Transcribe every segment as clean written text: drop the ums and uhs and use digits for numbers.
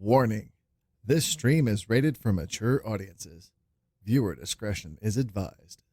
Warning: this stream is rated for mature audiences. Viewer discretion is advised.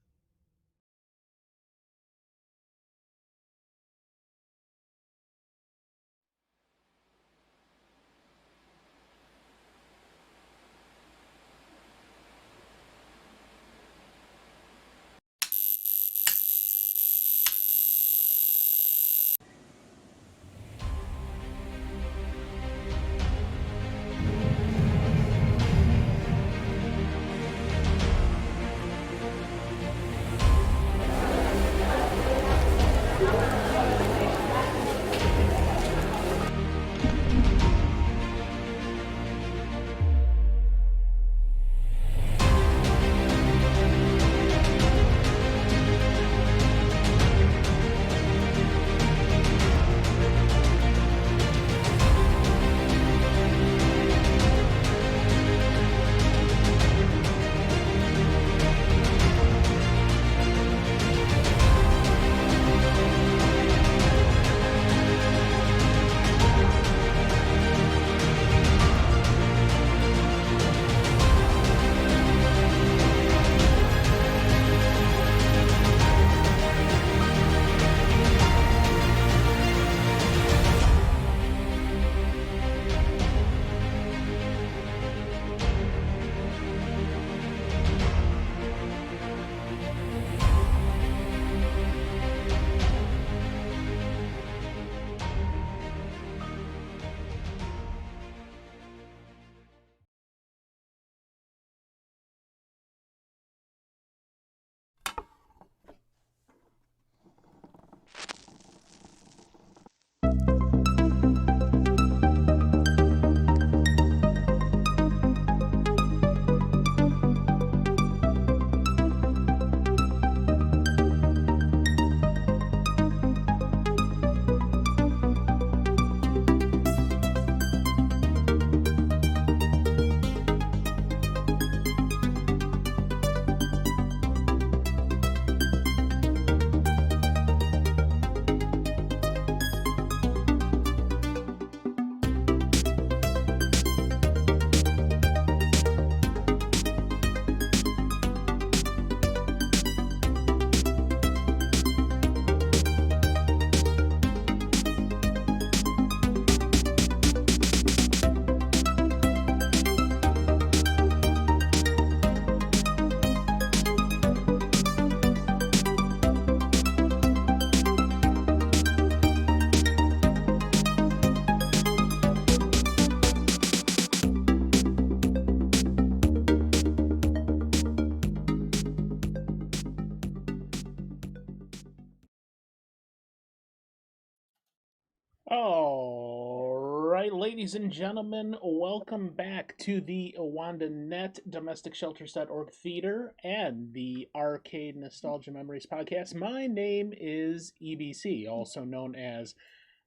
All right, ladies and gentlemen, welcome back to the WandaNet Domestic Shelters.org Theater and the Arcade Nostalgia Memories podcast. My name is EBC, also known as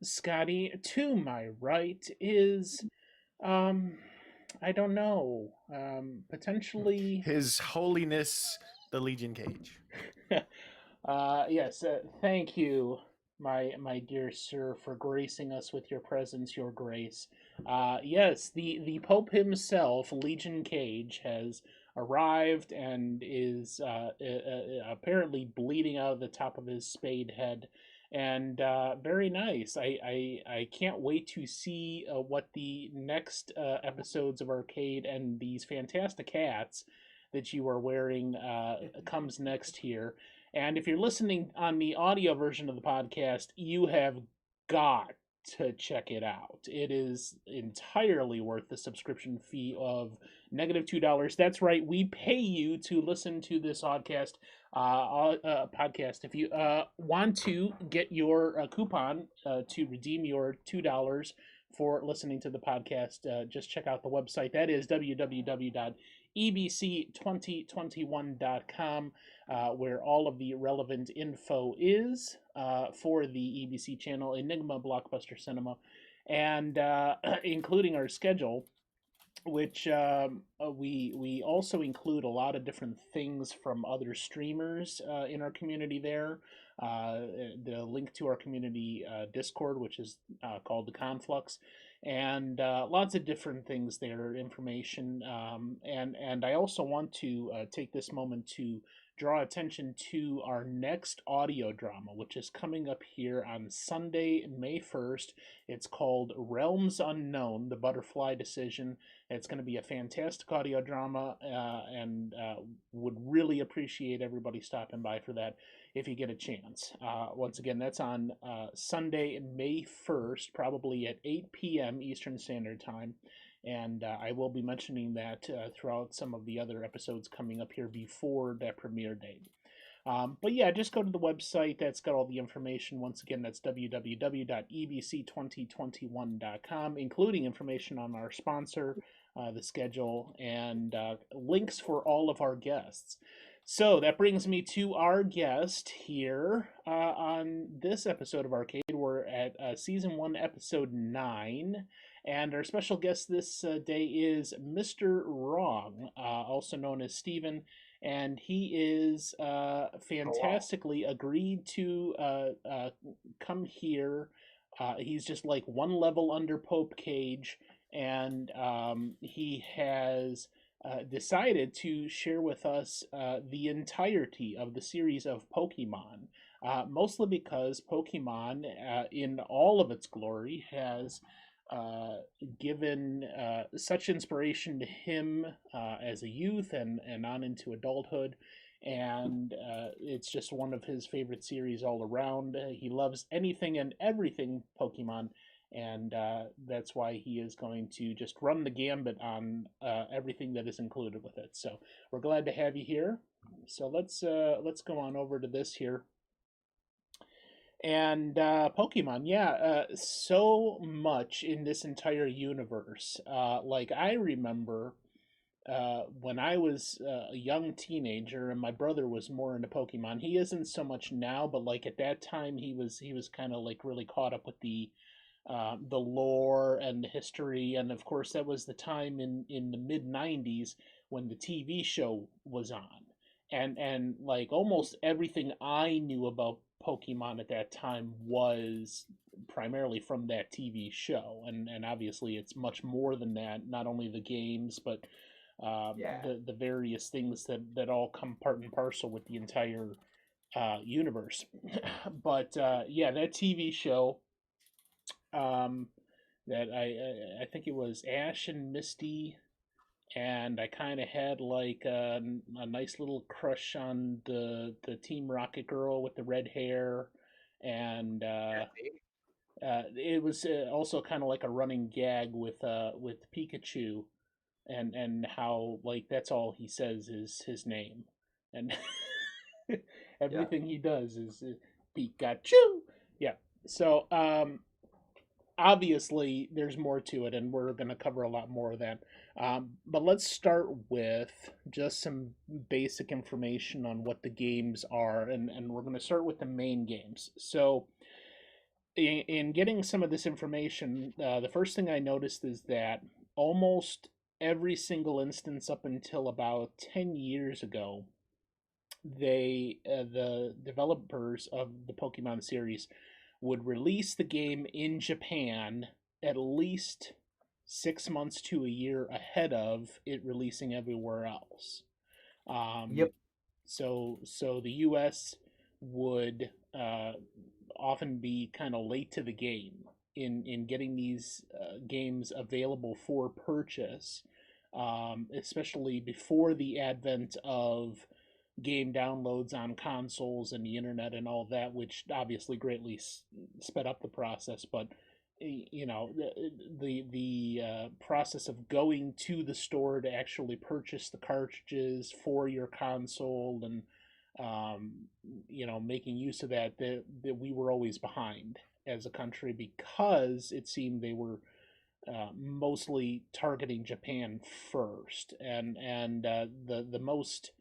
Scotty. To my right is, um, I don't know, potentially. His Holiness the Legion Cage. Yes, thank you, my dear sir, for gracing us with your presence, your grace. Yes, the Pope himself, Legion Cage, has arrived and is apparently bleeding out of the top of his spade head. And very nice. I can't wait to see what the next episodes of Arcade and these fantastic hats that you are wearing comes next here. And if you're listening on the audio version of the podcast, you have got to check it out. It is entirely worth the subscription fee of -$2. That's right, we pay you to listen to this podcast. Podcast. If you want to get your coupon to redeem your $2 for listening to the podcast, just check out the website. That is www.ebc2021.com. Where all of the relevant info is for the EBC channel, Enigma Blockbuster Cinema, and including our schedule, which we also include a lot of different things from other streamers in our community there. the link to our community Discord, which is called the Conflux, and lots of different things there, information. And I also want to take this moment to draw attention to our next audio drama, which is coming up here on Sunday, May 1st. It's called Realms Unknown, The Butterfly Decision. It's going to be a fantastic audio drama, and would really appreciate everybody stopping by for that if you get a chance. Once again, that's on Sunday, May 1st, probably at 8 p.m. Eastern Standard Time. And I will be mentioning that throughout some of the other episodes coming up here before that premiere date. But yeah, just go to the website. That's got all the information. Once again, that's www.ebc2021.com, including information on our sponsor, the schedule, and links for all of our guests. So that brings me to our guest here on this episode of Arcade. We're at Season 1, Episode 9. And our special guest this day is MrWrong, also known as Steven. And he is fantastically agreed to come here. He's just like one level under Pope Cage. And he has decided to share with us the entirety of the series of Pokemon. Mostly because Pokemon, in all of its glory, has given such inspiration to him as a youth and on into adulthood. And it's just one of his favorite series all around. He loves anything and everything Pokemon. And that's why he is going to just run the gambit on everything that is included with it. So we're glad to have you here. So let's go on over to this here. And Pokemon, yeah, so much in this entire universe. Like I remember when I was a young teenager, and my brother was more into Pokemon. He isn't so much now, but like at that time, he was kind of like really caught up with the lore and the history, and of course that was the time in the mid '90s when the TV show was on, and like almost everything I knew about Pokemon at that time was primarily from that TV show, and obviously it's much more than that. Not only the games, but the various things that all come part and parcel with the entire universe. But yeah, that TV show, that I think it was Ash and Misty, and I kind of had like a nice little crush on the Team Rocket girl with the red hair, and it was also kind of like a running gag with Pikachu, and how like that's all he says is his name, and everything he does is Pikachu. Yeah. So obviously there's more to it, and we're going to cover a lot more of that. But let's start with just some basic information on what the games are, and we're going to start with the main games. So in getting some of this information, the first thing I noticed is that almost every single instance up until about 10 years ago, the developers of the Pokemon series would release the game in Japan at least 6 months to a year ahead of it releasing everywhere else. Yep. So the U.S. would often be kind of late to the game in getting these games available for purchase, especially before the advent of game downloads on consoles and the internet and all that, which obviously greatly sped up the process. But you know, the process of going to the store to actually purchase the cartridges for your console, and you know, making use of that we were always behind as a country, because it seemed they were mostly targeting Japan first, and the most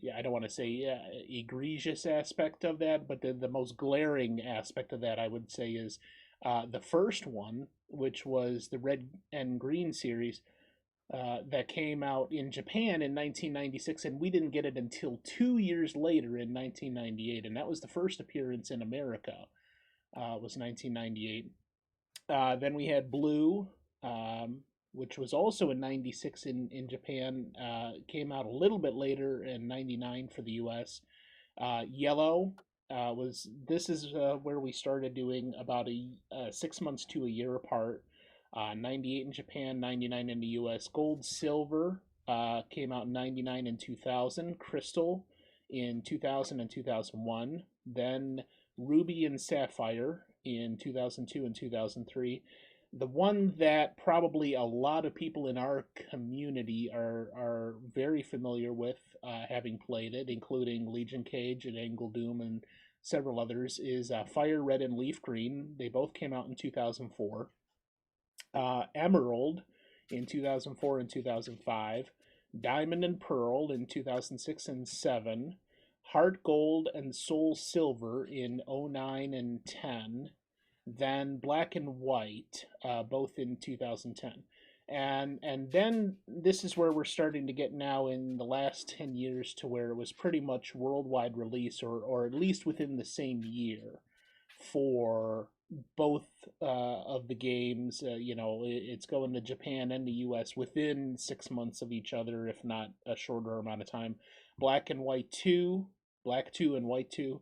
yeah, I don't want to say egregious aspect of that, but the most glaring aspect of that, I would say, is the first one, which was the Red and Green series. that came out in Japan in 1996, and we didn't get it until 2 years later in 1998, and that was the first appearance in America. Was 1998. Then we had Blue, which was also in '96 in Japan. Came out a little bit later in '99 for the U.S. Yellow was this is where we started doing about 6 months to a year apart. 98 in Japan, 99 in the US. Gold, Silver came out in 99 and 2000. Crystal in 2000 and 2001. Then Ruby and Sapphire in 2002 and 2003. The one that probably a lot of people in our community are very familiar with, having played it, including Legion Cage and Angle Doom and several others, is Fire Red and Leaf Green. They both came out in 2004. Emerald in 2004 and 2005. Diamond and Pearl in 2006 and 7. Heart Gold and Soul Silver in '09 and 10. Then Black and White, both in 2010. And then this is where we're starting to get now in the last 10 years to where it was pretty much worldwide release, or at least within the same year for both of the games. It's going to Japan and the US within 6 months of each other, if not a shorter amount of time. Black and White 2, Black 2 and White 2,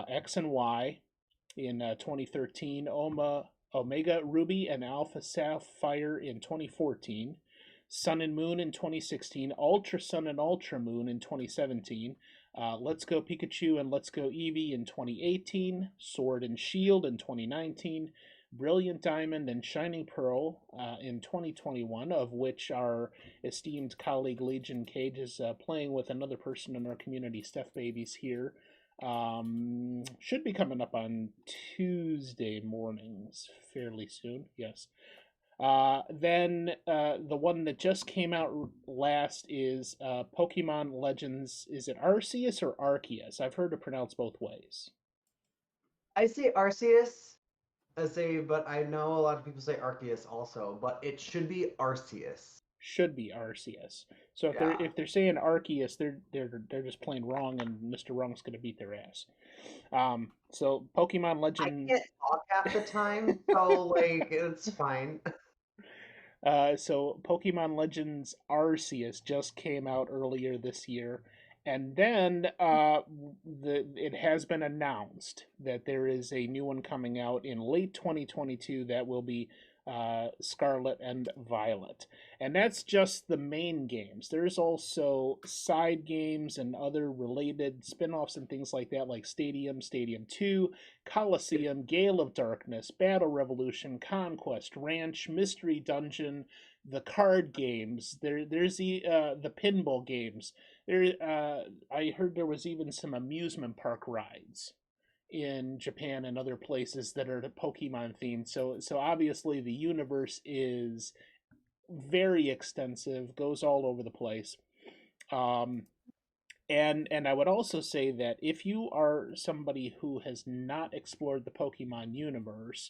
X and Y in 2013, Omega Ruby and Alpha Sapphire in 2014, Sun and Moon in 2016, Ultra Sun and Ultra Moon in 2017, Let's Go Pikachu and Let's Go Eevee in 2018, Sword and Shield in 2019, Brilliant Diamond and Shining Pearl in 2021, of which our esteemed colleague Legion Cage is playing with another person in our community, Steph Babies here. Should be coming up on Tuesday mornings fairly soon. Yes. Then the one that just came out last is Pokemon Legends. Is it Arceus or Arceus? I've heard it pronounced both ways. I say Arceus, but I know a lot of people say Arceus also, but it should be Arceus. Should be Arceus. So if they're saying Arceus, they're just plain wrong, and MrWrong's going to beat their ass. So Pokemon Legends. I can't talk half the time, so it's fine. So Pokemon Legends Arceus just came out earlier this year, and then it has been announced that there is a new one coming out in late 2022 that will be Scarlet and Violet. And that's just the main games. There's also side games and other related spin-offs and things like that, like Stadium, Stadium 2, Coliseum, Gale of Darkness, Battle Revolution, Conquest, Ranch, Mystery Dungeon, the card games. There's the pinball games. I heard there was even some amusement park rides in Japan and other places that are Pokemon themed. So obviously the universe is very extensive, goes all over the place. And I would also say that if you are somebody who has not explored the Pokemon universe,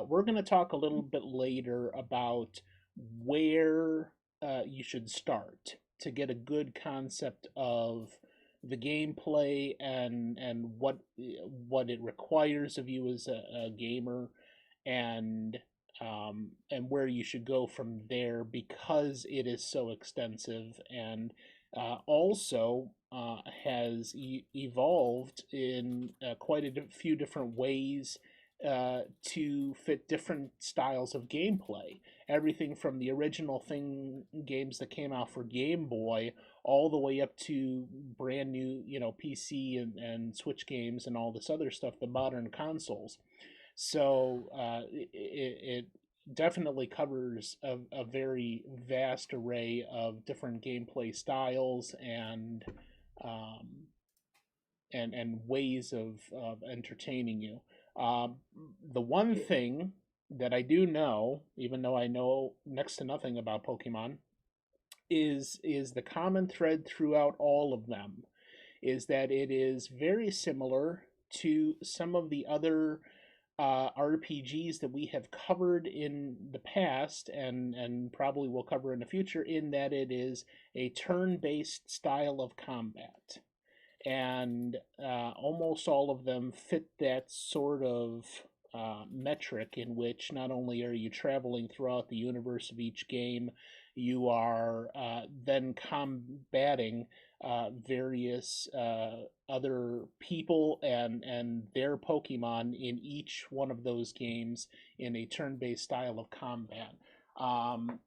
we're going to talk a little bit later about where you should start to get a good concept of the gameplay and what it requires of you as a gamer, and where you should go from there, because it is so extensive, and also has evolved in quite a few different ways to fit different styles of gameplay. Everything from the original games that came out for Game Boy all the way up to brand new, PC and Switch games and all this other stuff, the modern consoles. So it definitely covers a very vast array of different gameplay styles and ways of entertaining you. The one thing that I do know, even though I know next to nothing about Pokemon, is the common thread throughout all of them is that it is very similar to some of the other RPGs that we have covered in the past and probably will cover in the future, in that it is a turn-based style of combat. And almost all of them fit that sort of metric, in which not only are you traveling throughout the universe of each game, you are then combating various other people and their Pokemon in each one of those games in a turn-based style of combat.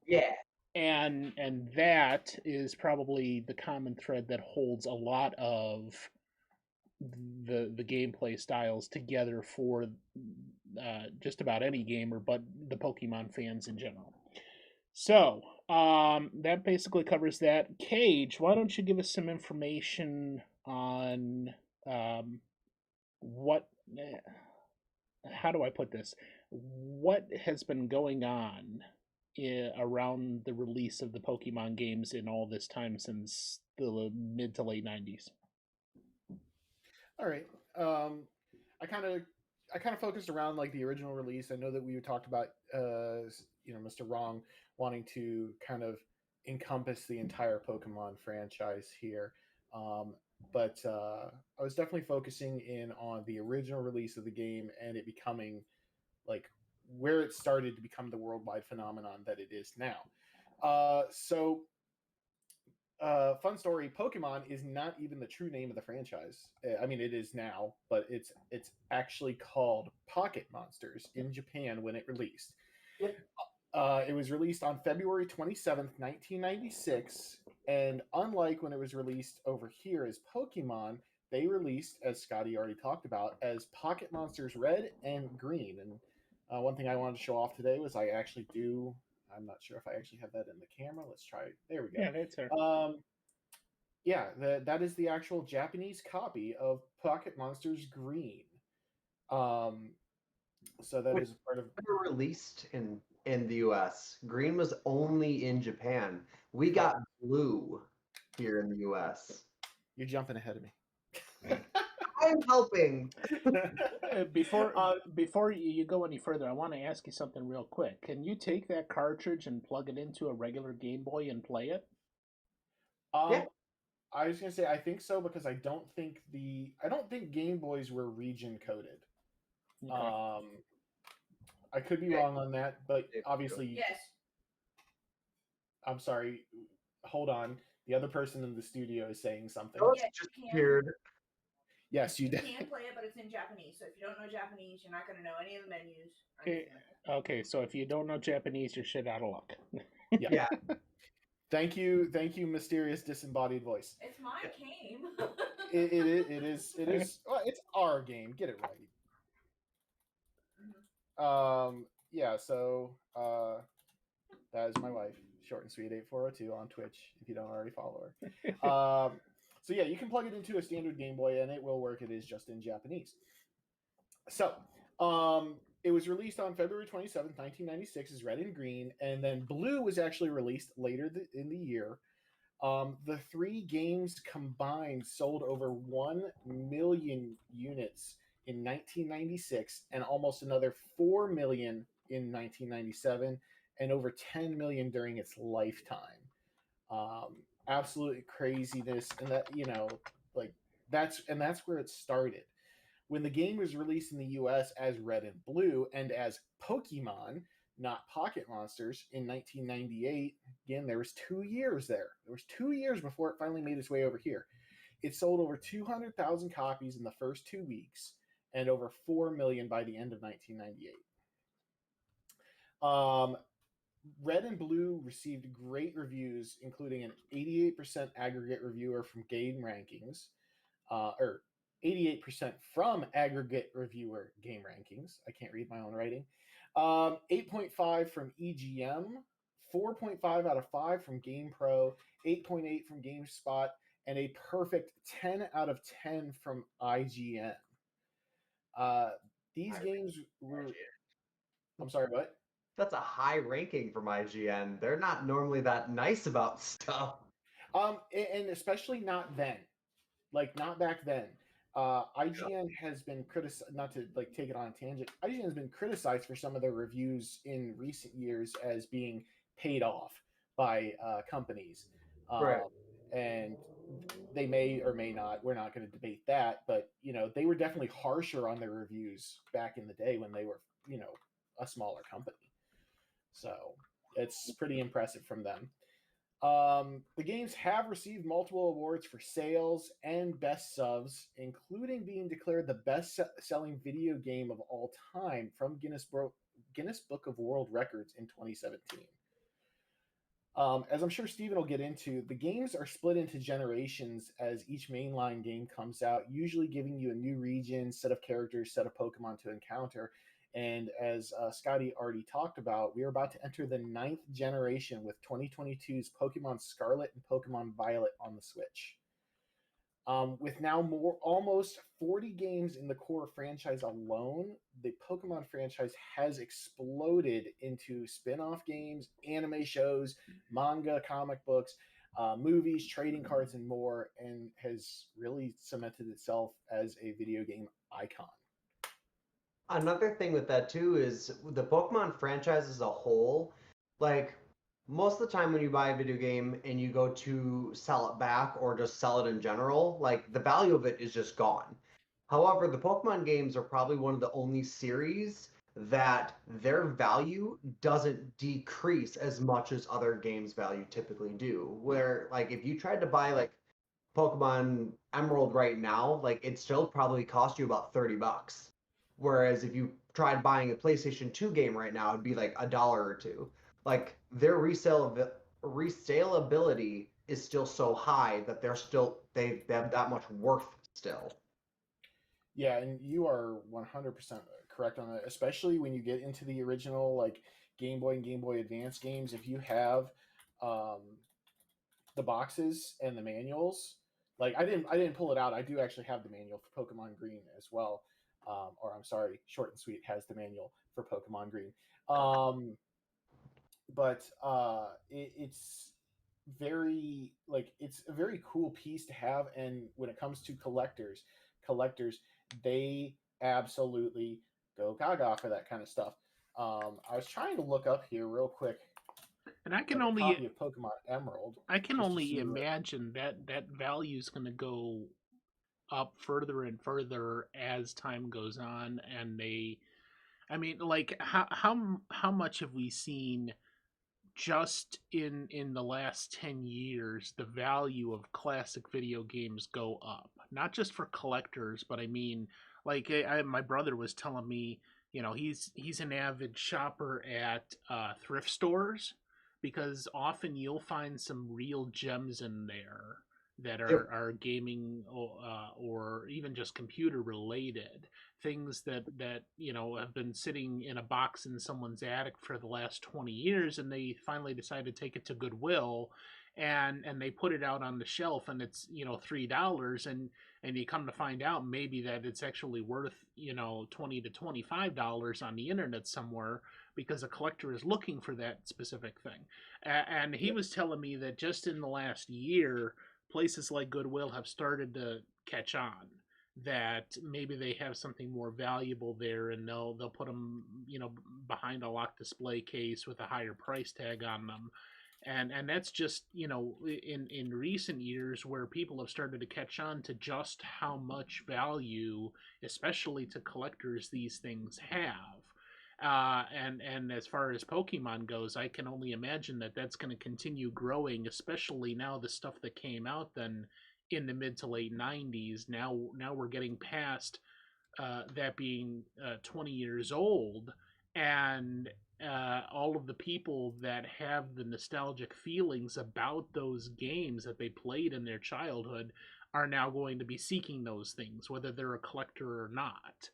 Yeah. And that is probably the common thread that holds a lot of the gameplay styles together for just about any gamer, but the Pokemon fans in general. So that basically covers that. Cage, why don't you give us some information on what? How do I put this? What has been going on around the release of the Pokemon games in all this time since the mid to late 90s? All right. I kind of focused around like the original release. I know that we talked about MrWrong wanting to kind of encompass the entire Pokemon franchise here. But I was definitely focusing in on the original release of the game and it becoming like where it started to become the worldwide phenomenon that it is now. Fun story, Pokemon is not even the true name of the franchise. I mean, it is now, but it's actually called Pocket Monsters in Japan when it released. Yep. It was released on February 27th, 1996, and unlike when it was released over here as Pokemon, they released, as Scotty already talked about, as Pocket Monsters Red and Green. And one thing I wanted to show off today was I'm not sure if I actually have that in the camera. Let's try it. There we go. Yeah, that's fair. Yeah, that is the actual Japanese copy of Pocket Monsters Green. So that is part of. Never released in the U.S. Green was only in Japan. We got blue here in the U.S. You're jumping ahead of me. I'm helping. Before you go any further, I want to ask you something real quick. Can you take that cartridge and plug it into a regular Game Boy and play it? Yeah. I was gonna say I think so because I don't think Game Boys were region coded. Okay. I could be wrong on that, but obviously Yes. I'm sorry. Hold on. The other person in the studio is saying something. Oh, Yeah, just you can. appeared. Yes, you did. You can play it, but it's in Japanese. So if you don't know Japanese, you're not going to know any of the menus. Okay, so if you don't know Japanese, you're shit out of luck. Yeah. Thank you, mysterious disembodied voice. It's my game. It is. Well, it's our game. Get it right. Yeah. So that is my wife, short and sweet 8402 on Twitch. If you don't already follow her. So yeah, you can plug it into a standard Game Boy and it will work. It is just in Japanese. So it was released on February 27th, 1996 as Red and Green, and then Blue was actually released later in the year. The three games combined sold over 1 million units in 1996 and almost another 4 million in 1997 and over 10 million during its lifetime. Absolute craziness, and that's where it started. When the game was released in the US as Red and Blue and as Pokemon, not Pocket Monsters, in 1998, again, there was 2 years there. There was 2 years before it finally made its way over here. It sold over 200,000 copies in the first 2 weeks and over 4 million by the end of 1998. Red and Blue received great reviews, including an 88% aggregate reviewer from Game Rankings, or 88% from aggregate reviewer Game Rankings. I can't read my own writing. 8.5 from EGM, 4.5 out of 5 from GamePro, 8.8 from GameSpot, and a perfect 10 out of 10 from IGN. These games were. I'm sorry, what? That's a high ranking from IGN. They're not normally that nice about stuff. And especially not then. Like, not back then. IGN has been criticized, not to like take it on a tangent. IGN has been criticized for some of their reviews in recent years as being paid off by companies, Right. and they may or may not. We're not going to debate that, but they were definitely harsher on their reviews back in the day when they were a smaller company. So it's pretty impressive from them. The games have received multiple awards for sales and best subs, including being declared the best-selling video game of all time from Guinness Book of World Records in 2017. As I'm sure Steven will get into, the games are split into generations as each mainline game comes out, usually giving you a new region, set of characters, set of Pokemon to encounter. And as Scotty already talked about, we are about to enter the 9th generation with 2022's Pokemon Scarlet and Pokemon Violet on the Switch. With now almost 40 games in the core franchise alone, the Pokemon franchise has exploded into spin-off games, anime shows, manga, comic books, movies, trading cards, and more, and has really cemented itself as a video game icon. Another thing with that too is the Pokemon franchise as a whole, like most of the time when you buy a video game and you go to sell it back or just sell it in general, like the value of it is just gone. However, the Pokemon games are probably one of the only series that their value doesn't decrease as much as other games' value typically do. Where like if you tried to buy like Pokemon Emerald right now, like it still probably cost you about $30. Whereas if you tried buying a PlayStation 2 game right now, it'd be like $1 or two. Like their resaleability is still so high that they have that much worth still. Yeah, and you are 100% correct on that, especially when you get into the original like Game Boy and Game Boy Advance games. If you have um, the boxes and the manuals, like I didn't pull it out. I do actually have the manual for Pokemon Green as well. Or I'm sorry, Short and Sweet has the manual for Pokemon Green. But it's very like it's a very cool piece to have, and when it comes to collectors they absolutely go gaga for that kind of stuff. I was trying to look up here real quick And I can like a only copy of Pokemon Emerald. I can just to only see what- imagine that value is going to go up further and further as time goes on, and I mean, like how much have we seen just in the last 10 years the value of classic video games go up, not just for collectors, but I mean, like my brother was telling me, he's an avid shopper at thrift stores, because often you'll find some real gems in there that are gaming, or even just computer related things that have been sitting in a box in someone's attic for the last 20 years, and they finally decided to take it to Goodwill, and they put it out on the shelf, and it's $3, and you come to find out maybe that it's actually worth $20 to $25 on the internet somewhere, because a collector is looking for that specific thing. And he was telling me that just in the last year, places like Goodwill have started to catch on, that maybe they have something more valuable there, and they'll put them behind a locked display case with a higher price tag on them. And that's just in recent years where people have started to catch on to just how much value, especially to collectors, these things have. And as far as Pokemon goes, I can only imagine that that's going to continue growing, especially now the stuff that came out then in the mid to late 90s. Now we're getting past that being 20 years old, and all of the people that have the nostalgic feelings about those games that they played in their childhood are now going to be seeking those things, whether they're a collector or not.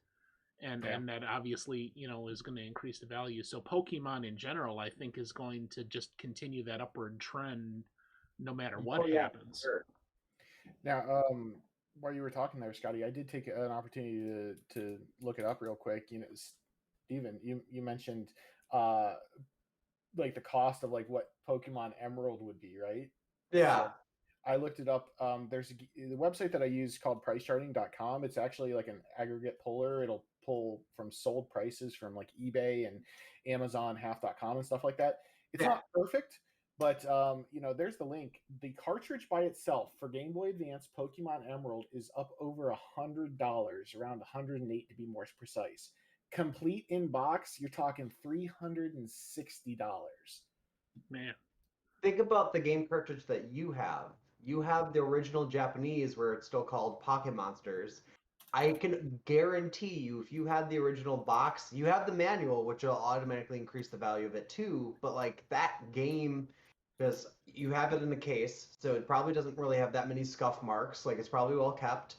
And that obviously is going to increase the value. So Pokemon in general, I think, is going to just continue that upward trend no matter what happens. Sure. Now, while you were talking there, Scotty, I did take an opportunity to look it up real quick. Steven, you mentioned like the cost of like what Pokemon Emerald would be, right? Yeah. I looked it up. There's the website that I use called pricecharting.com. It's actually like an aggregate puller. It'll pull from sold prices from like eBay and Amazon, half.com and stuff like that. It's Yeah. not perfect, but there's the link. The cartridge by itself for Game Boy Advance Pokemon Emerald is up over $100, around 108 to be more precise. Complete in box, you're talking $360. Man. Think about the game cartridge that you have. You have the original Japanese where it's still called Pocket Monsters. I can guarantee you, if you had the original box, you have the manual, which will automatically increase the value of it too. But like that game, because you have it in the case, so it probably doesn't really have that many scuff marks. Like it's probably well kept.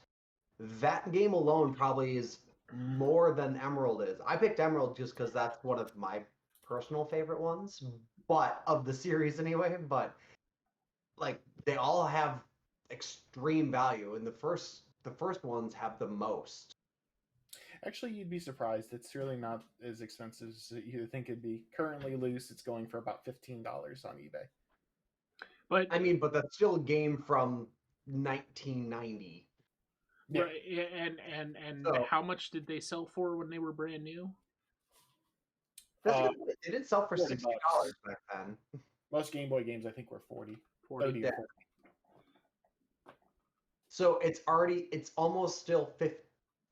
That game alone probably is more than Emerald is. I picked Emerald just because that's one of my personal favorite ones, but of the series anyway. But like they all have extreme value, and the first ones have the most. Actually, you'd be surprised. It's really not as expensive as you think it'd be. Currently loose, it's going for about $15 on eBay. But I mean, but that's still a game from 1990. Yeah. right, and So- how much did they sell for when they were brand new? Uh, It did sell for $40 $60 back then. Most Game Boy games, I think, were 40, 30 Yeah. or 40. So it's almost still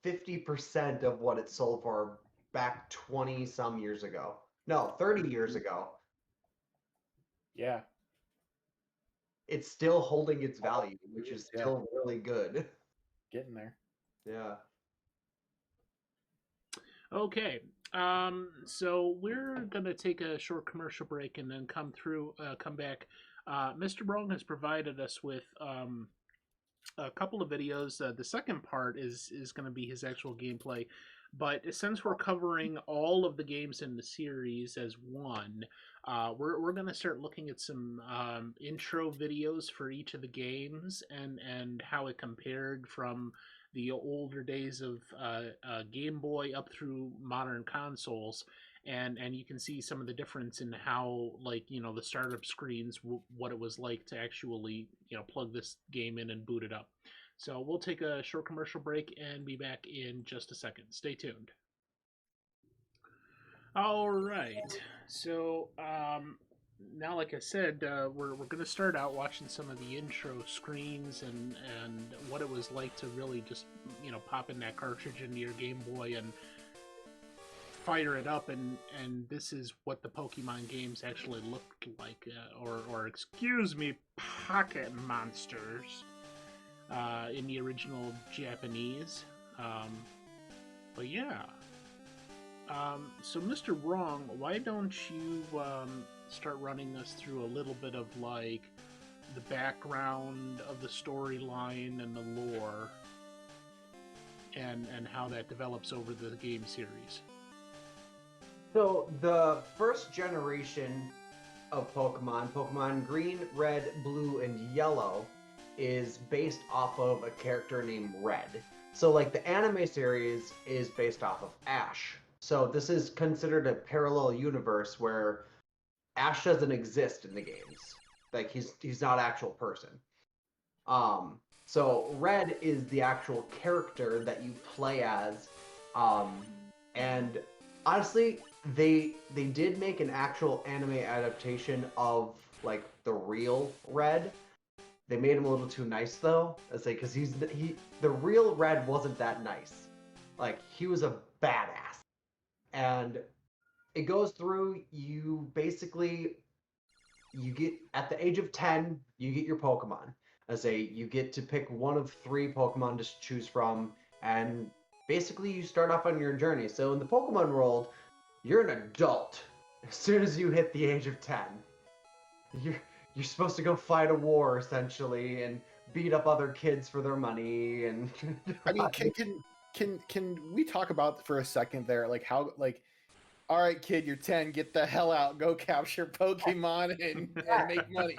50% of what it sold for back 20 some years ago. No, 30 years ago. Yeah. It's still holding its value, which is Yeah. still really good. Getting there. Yeah. Okay. So we're gonna take a short commercial break and then come back. MrWrong has provided us with a couple of videos. The second part is going to be his actual gameplay, but since we're covering all of the games in the series as one, we're going to start looking at some intro videos for each of the games and how it compared from the older days of Game Boy up through modern consoles. And you can see some of the difference in how, like, the startup screens, what it was like to actually, plug this game in and boot it up. So we'll take a short commercial break and be back in just a second. Stay tuned. All right. So now, like I said, we're going to start out watching some of the intro screens and what it was like to really just, pop in that cartridge into your Game Boy and fire it up, and this is what the Pokemon games actually looked like, or excuse me, Pocket Monsters, in the original Japanese. But yeah. So MrWrong, why don't you start running us through a little bit of like the background of the storyline and the lore, and how that develops over the game series. So the first generation of Pokemon Green, Red, Blue, and Yellow, is based off of a character named Red. So like the anime series is based off of Ash. So this is considered a parallel universe where Ash doesn't exist in the games. Like he's not an actual person. So Red is the actual character that you play as, and honestly, they did make an actual anime adaptation of like the real Red. They made him a little too nice though, because the real Red wasn't that nice. Like he was a badass, and it goes through. You get at the age of 10, you get your Pokemon. You get to pick one of 3 Pokemon to choose from, and basically you start off on your journey. So in the Pokemon world, you're an adult as soon as you hit the age of 10. You're supposed to go fight a war essentially and beat up other kids for their money. And I mean, can we talk about for a second there, like how, like, all right, kid, you're 10, get the hell out, go capture Pokemon and make money.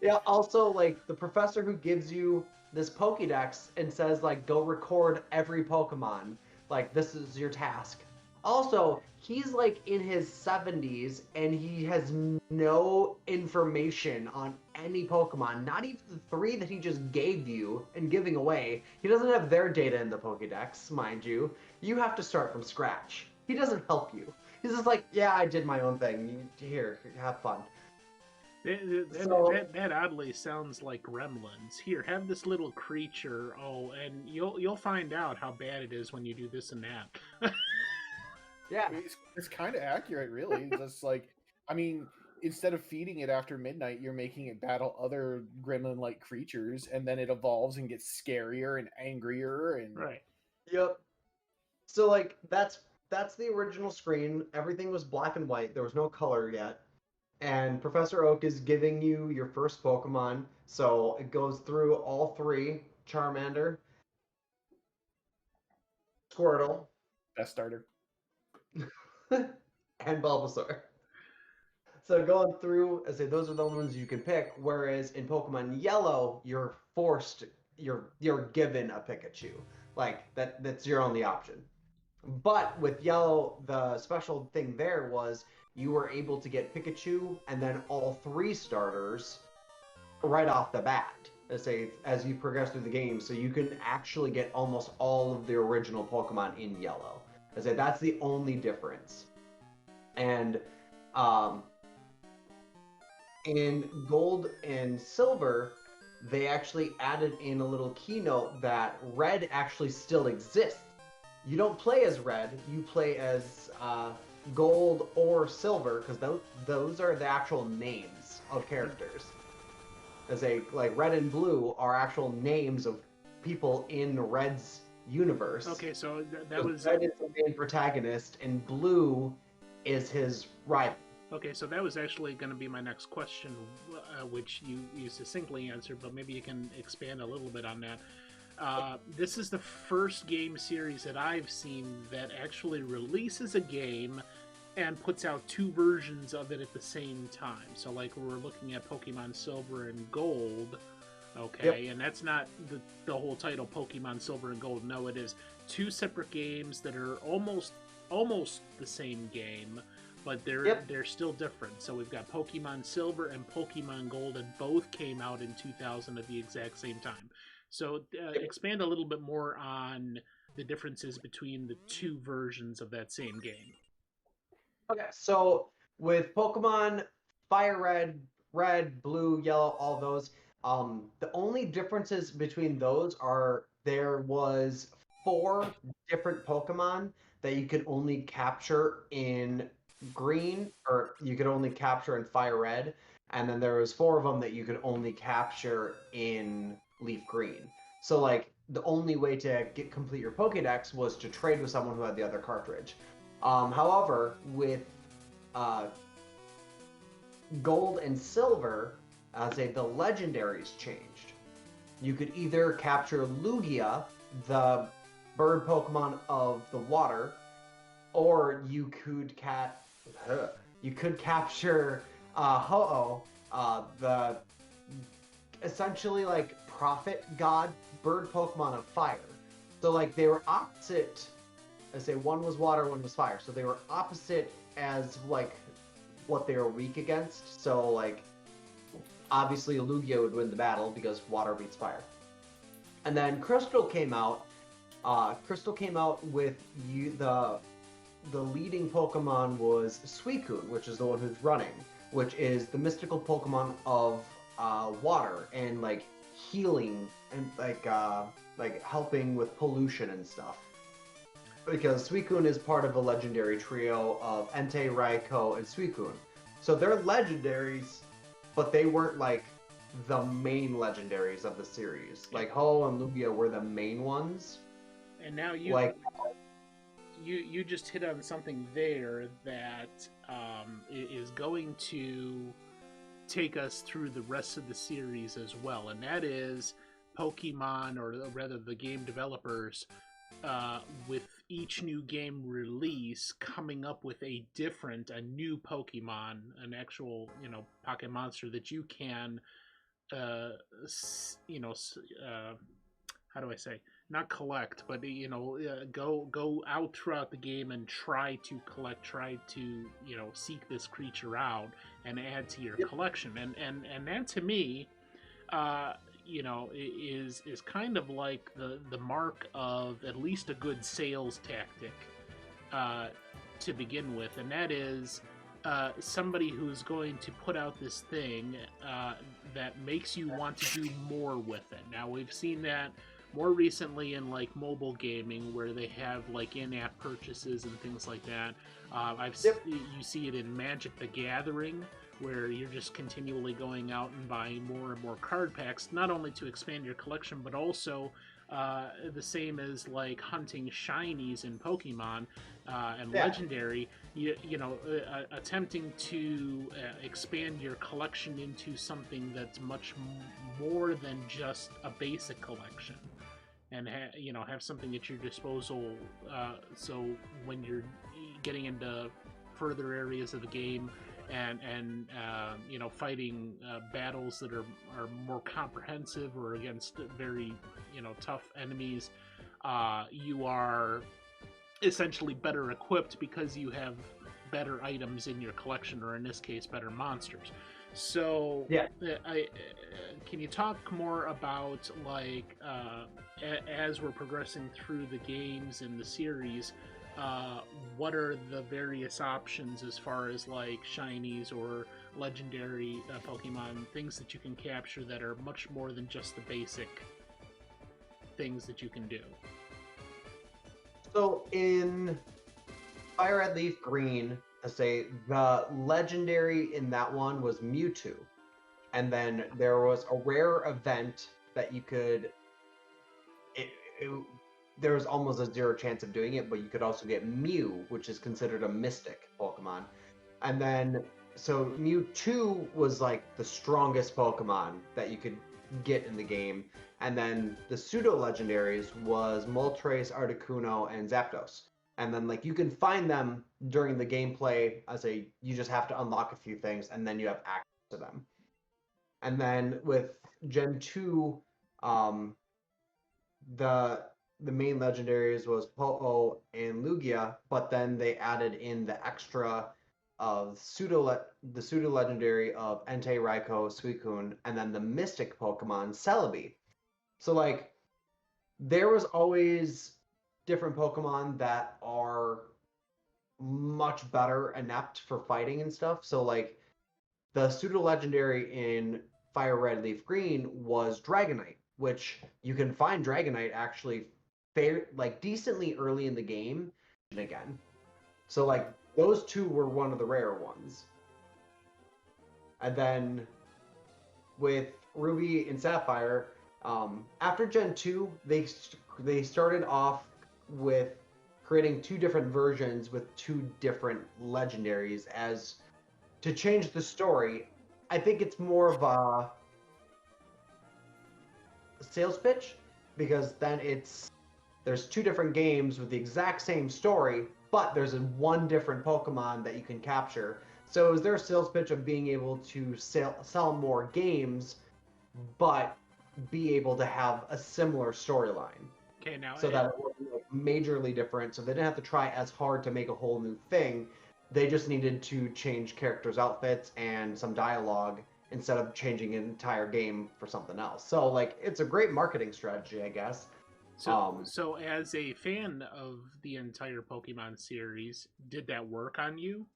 Yeah, also like the professor who gives you this Pokédex and says like go record every Pokemon, like this is your task. Also, he's like in his 70s and he has no information on any Pokemon, not even the 3 that he just gave you and giving away. He doesn't have their data in the Pokedex, mind you. You have to start from scratch. He doesn't help you. He's just like, yeah, I did my own thing. Here, have fun. That oddly sounds like Gremlins. Here, have this little creature. Oh, and you'll find out how bad it is when you do this and that. Yeah. It's kind of accurate, really. Just like, I mean, instead of feeding it after midnight, you're making it battle other gremlin-like creatures, and then it evolves and gets scarier and angrier. And Right. Yep. So like that's the original screen. Everything was black and white. There was no color yet. And Professor Oak is giving you your first Pokemon. So it goes through all 3: Charmander, Squirtle, best starter. and Bulbasaur. So going through, I say those are the only ones you can pick. Whereas in Pokemon Yellow, you're given a Pikachu. Like that's your only option. But with Yellow, the special thing there was you were able to get Pikachu and then all 3 starters right off the bat. As you progress through the game, so you can actually get almost all of the original Pokemon in Yellow. That's the only difference. And in Gold and Silver, they actually added in a little keynote that Red actually still exists. You don't play as Red, you play as Gold or Silver, because those are the actual names of characters. Like Red and Blue are actual names of people in Red's universe. Okay, so that was Red is the main protagonist, and Blue is his rival. okay. So that was actually going to be my next question, which you succinctly answered, but maybe you can expand a little bit on that. This is the first game series that I've seen that actually releases a game and puts out 2 versions of it at the same time. So, like, we're looking at Pokemon Silver and Gold, okay? Yep. And that's not the whole title, Pokemon Silver and Gold. No, it is 2 separate games that are almost the same game, but they're still different. So we've got Pokemon Silver and Pokemon Gold, and both came out in 2000 at the exact same time. So expand a little bit more on the differences between the 2 versions of that same game. Okay, so with Pokemon Fire Red, Blue, Yellow, all those, the only differences between those are there was 4 different Pokemon that you could only capture in Green, or you could only capture in Fire Red, and then there was 4 of them that you could only capture in Leaf Green. So like the only way to complete your Pokédex was to trade with someone who had the other cartridge. However, with Gold and Silver, the legendaries changed. You could either capture Lugia, the bird Pokemon of the water, or you could capture Ho-Oh, the essentially like prophet god bird Pokemon of fire. So like they were opposite. One was water, one was fire. So they were opposite as like what they were weak against. So like obviously Lugia would win the battle because water beats fire. And then Crystal came out. With the leading Pokemon was Suicune, which is the one who's running, which is the mystical Pokemon of water and like healing and like helping with pollution and stuff. Because Suicune is part of a legendary trio of Entei, Raikou, and Suicune. So they're legendaries, but they weren't like the main legendaries of the series. Like Ho and Lugia were the main ones. And now you just hit on something there that is going to take us through the rest of the series as well, and that is Pokemon, or rather the game developers, with each new game release coming up with a new Pokemon, an actual pocket monster that you can how do I say, not collect, but go out throughout the game and try to collect, try to seek this creature out and add to your collection, and that to me, is kind of like the mark of at least a good sales tactic to begin with, and that is somebody who's going to put out this thing that makes you want to do more with it. Now, we've seen that more recently in like mobile gaming, where they have like in-app purchases and things like that. You see it in Magic: The Gathering, where you're just continually going out and buying more and more card packs, not only to expand your collection, but also the same as like hunting shinies in Pokemon and Legendary. Attempting to expand your collection into something that's much more than just a basic collection, and have something at your disposal. So when you're getting into further areas of the game and fighting battles that are more comprehensive or against very tough enemies, you are essentially better equipped because you have better items in your collection, or in this case, better monsters. So, can you talk more about like as we're progressing through the games and the series, what are the various options as far as like shinies or legendary Pokemon, things that you can capture that are much more than just the basic things that you can do? So in Fire Red Leaf Green, I say the legendary in that one was Mewtwo, and then there was a rare event that you could. There was almost a 0 chance of doing it, but you could also get Mew, which is considered a mystic Pokemon. And then, so Mewtwo was like the strongest Pokemon that you could get in the game. And then the pseudo-legendaries was Moltres, Articuno, and Zapdos. And then like you can find them during the gameplay. You just have to unlock a few things, and then you have access to them. And then with Gen 2, the main legendaries was Po-Oh and Lugia, but then they added in the extra of the pseudo legendary of Entei, Raikou, Suicune, and then the mystic Pokemon Celebi. So like there was always different Pokemon that are much better inept for fighting and stuff. So like the pseudo legendary in Fire Red Leaf Green was Dragonite, which you can find Dragonite actually decently early in the game again. So like those two were one of the rare ones. And then with Ruby and Sapphire, after Gen 2, they started off with creating 2 different versions with 2 different legendaries as to change the story. I think it's more of a sales pitch, because then there's 2 different games with the exact same story, but there's one different Pokemon that you can capture. So is there a sales pitch of being able to sell more games, but be able to have a similar storyline? Okay, now So that it wasn't like majorly different, so they didn't have to try as hard to make a whole new thing. They just needed to change characters' outfits and some dialogue instead of changing an entire game for something else. So like it's a great marketing strategy, I guess. So as a fan of the entire Pokemon series, did that work on you?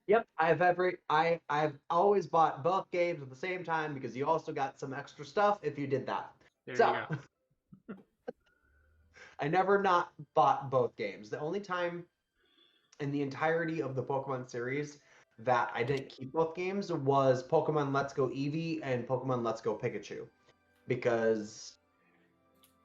Yep, I've always bought both games at the same time because you also got some extra stuff if you did that. There you go. I never not bought both games. The only time in the entirety of the Pokemon series that I didn't keep both games was Pokemon Let's Go Eevee and Pokemon Let's Go Pikachu, because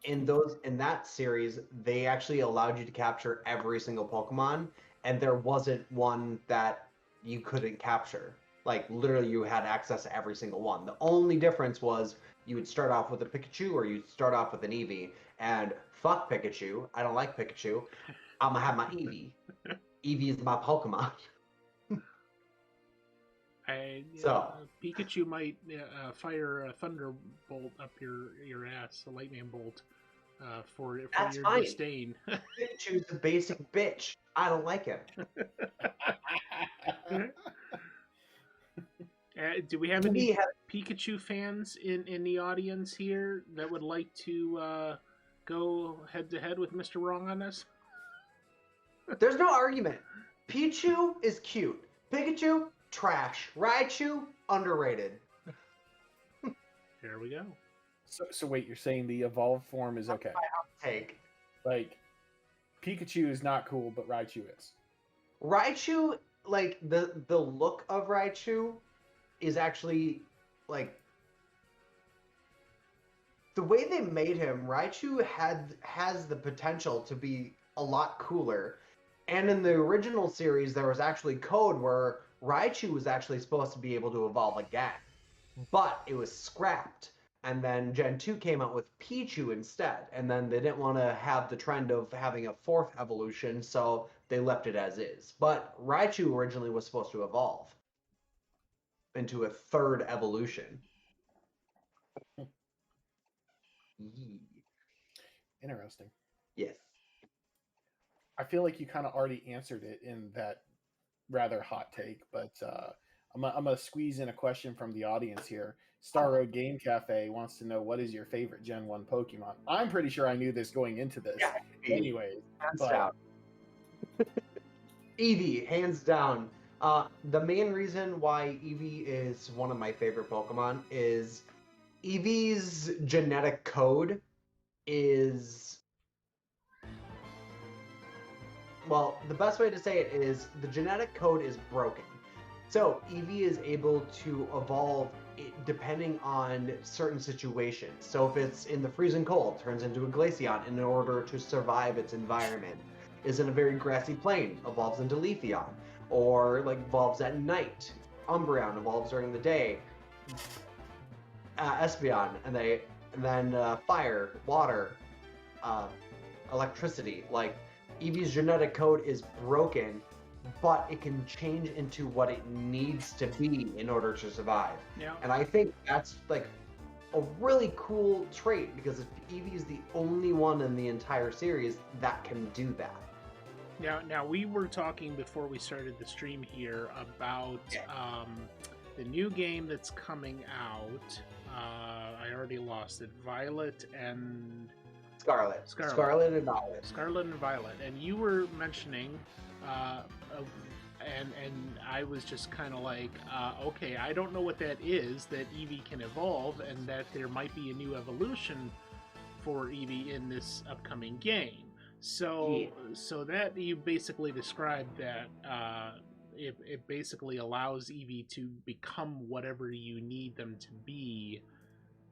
in that series they actually allowed you to capture every single Pokemon, and there wasn't one that you couldn't capture. Like literally you had access to every single one. The only difference was you would start off with a Pikachu or you'd start off with an Eevee, and fuck Pikachu, I don't like Pikachu, I'm gonna have my Eevee. Eevee is my Pokemon. Pikachu might fire a thunderbolt up your ass, a lightning bolt. for That's your fine. disdain. Pikachu's a basic bitch. I don't like him. Do we have any Eevee has Pikachu fans in the audience here that would like to go head to head with MrWrong on this? There's no argument. Pichu is cute. Pikachu, trash. Raichu, underrated. There we go. So wait, you're saying the evolved form is okay? Take. Like, Pikachu is not cool, but Raichu is. Raichu, like the look of Raichu is actually like the way they made him. Raichu has the potential to be a lot cooler. And in the original series, there was actually code where Raichu was actually supposed to be able to evolve again, but it was scrapped. And then Gen 2 came out with Pichu instead. And then they didn't want to have the trend of having a fourth evolution, so they left it as is. But Raichu originally was supposed to evolve into a third evolution. Interesting. Yes. I feel like you kind of already answered it in that rather hot take, but I'm gonna squeeze in a question from the audience here. Star Road Game Cafe wants to know, what is your favorite Gen 1 Pokemon? I'm pretty sure I knew this going into this. Yeah, anyways, hands but down. Eevee, hands down. The main reason why Eevee is one of my favorite Pokemon is Eevee's genetic code is... Well, the best way to say it is the genetic code is broken. So Eevee is able to evolve depending on certain situations. So if it's in the freezing cold, turns into a Glaceon in order to survive its environment. Is in a very grassy plain, evolves into Leafeon. Or like evolves at night. Umbreon evolves during the day. Espeon, and then fire, water, electricity. Like Eevee's genetic code is broken, but it can change into what it needs to be in order to survive. Yeah. And I think that's like a really cool trait, because Eevee is the only one in the entire series that can do that. Now we were talking before we started the stream here about the new game that's coming out. I already lost it. Violet and Scarlet and Violet. Scarlet and Violet, and you were mentioning, and I was just kind of like, okay, I don't know what that is, that Eevee can evolve, and that there might be a new evolution for Eevee in this upcoming game. So that you basically described that it basically allows Eevee to become whatever you need them to be.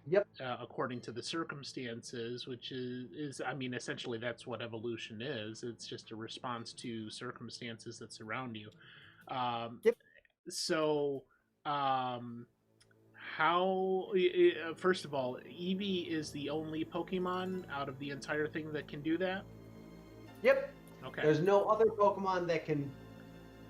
Yep. According to the circumstances, which is I mean, essentially that's what evolution is. It's just a response to circumstances that surround you. Yep. So, how? First of all, Eevee is the only Pokemon out of the entire thing that can do that. Yep. Okay. There's no other Pokemon that can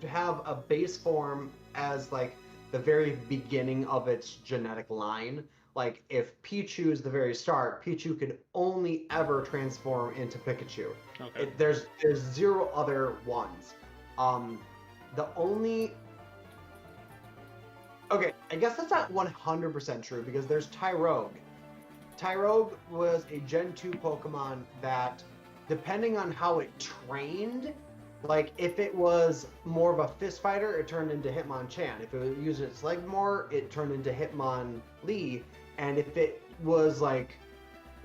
have a base form as like the very beginning of its genetic line. Like if Pichu is the very start, Pichu could only ever transform into Pikachu. Okay. There's zero other ones. The only... Okay, I guess that's not 100% true, because there's Tyrogue. Tyrogue was a Gen 2 Pokemon that, depending on how it trained, like if it was more of a fist fighter, it turned into Hitmonchan. If it used its leg more, it turned into Hitmonlee. And if it was like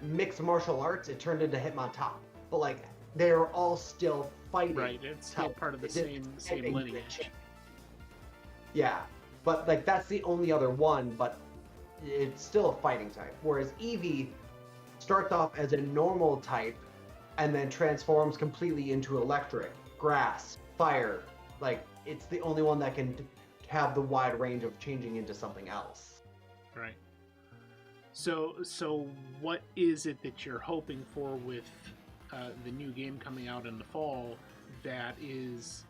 mixed martial arts, it turned into Hitmontop. But like they're all still fighting. Right, it's still part of the same lineage. Yeah, but like that's the only other one, but it's still a fighting type. Whereas Eevee starts off as a normal type and then transforms completely into electric, grass, fire. Like it's the only one that can have the wide range of changing into something else. Right. So what is it that you're hoping for with the new game coming out in the fall that is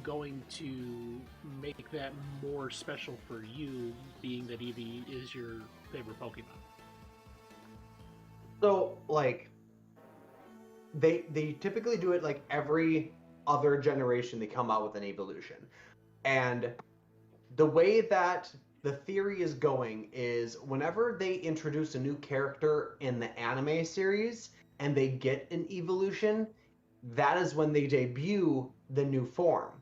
going to make that more special for you, being that Eevee is your favorite Pokemon? So, like, they typically do it like every other generation they come out with an evolution. And the way that the theory is going is whenever they introduce a new character in the anime series and they get an evolution, that is when they debut the new form.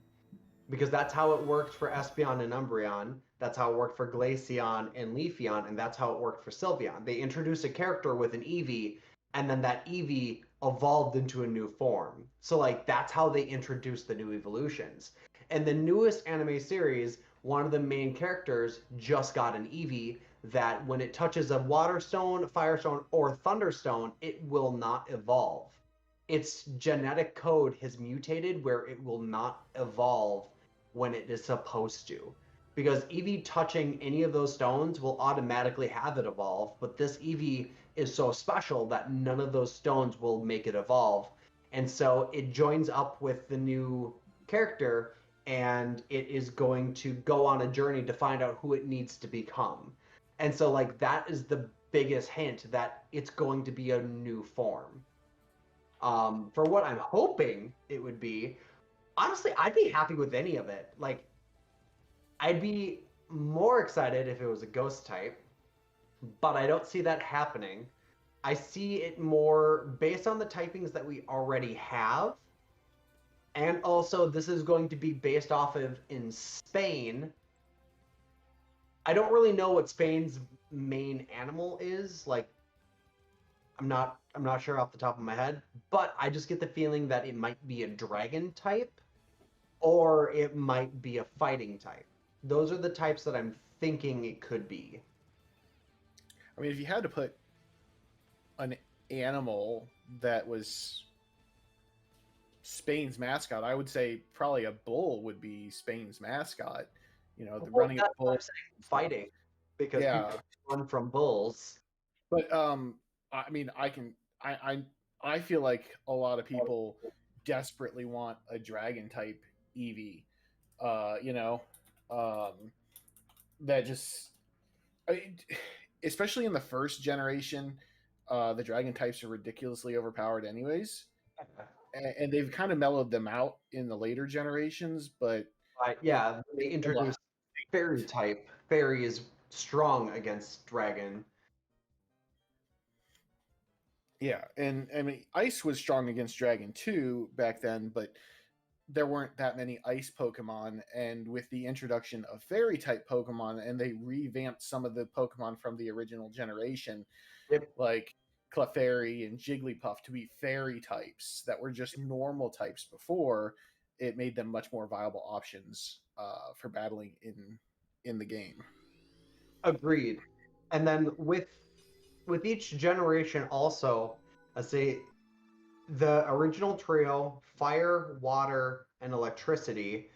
Because that's how it worked for Espeon and Umbreon, that's how it worked for Glaceon and Leafeon, and that's how it worked for Sylveon. They introduced a character with an Eevee, and then that Eevee evolved into a new form. So like that's how they introduced the new evolutions. And the newest anime series, one of the main characters just got an Eevee that when it touches a Water Stone, Fire Stone, or Thunderstone, it will not evolve. Its genetic code has mutated where it will not evolve when it is supposed to. Because Eevee touching any of those stones will automatically have it evolve, but this Eevee is so special that none of those stones will make it evolve. And so it joins up with the new character and it is going to go on a journey to find out who it needs to become. And so like that is the biggest hint that it's going to be a new form. For what I'm hoping it would be, honestly, I'd be happy with any of it. Like, I'd be more excited if it was a ghost type, but I don't see that happening. I see it more based on the typings that we already have. And also, this is going to be based off of in Spain. I don't really know what Spain's main animal is. Like, I'm not sure off the top of my head, but I just get the feeling that it might be a dragon type or it might be a fighting type. Those are the types that I'm thinking it could be. I mean, if you had to put an animal that was Spain's mascot, I would say probably a bull would be Spain's mascot. You know, the running that's bull, what I'm saying, fighting, because people run from bulls. But I mean, I feel like a lot of people desperately want a dragon type Eevee. You know, that just, especially in the first generation, the dragon types are ridiculously overpowered, anyways. And they've kind of mellowed them out in the later generations, but yeah, they introduced fairy type. Fairy is strong against dragon. Yeah, and I mean, Ice was strong against Dragon too back then, but there weren't that many Ice Pokemon. And with the introduction of Fairy type Pokemon, and they revamped some of the Pokemon from the original generation, like Clefairy and Jigglypuff, to be Fairy types that were just normal types before, it made them much more viable options for battling in the game. Agreed. And then with each generation also, let's say the original trio, fire, water, and electricity,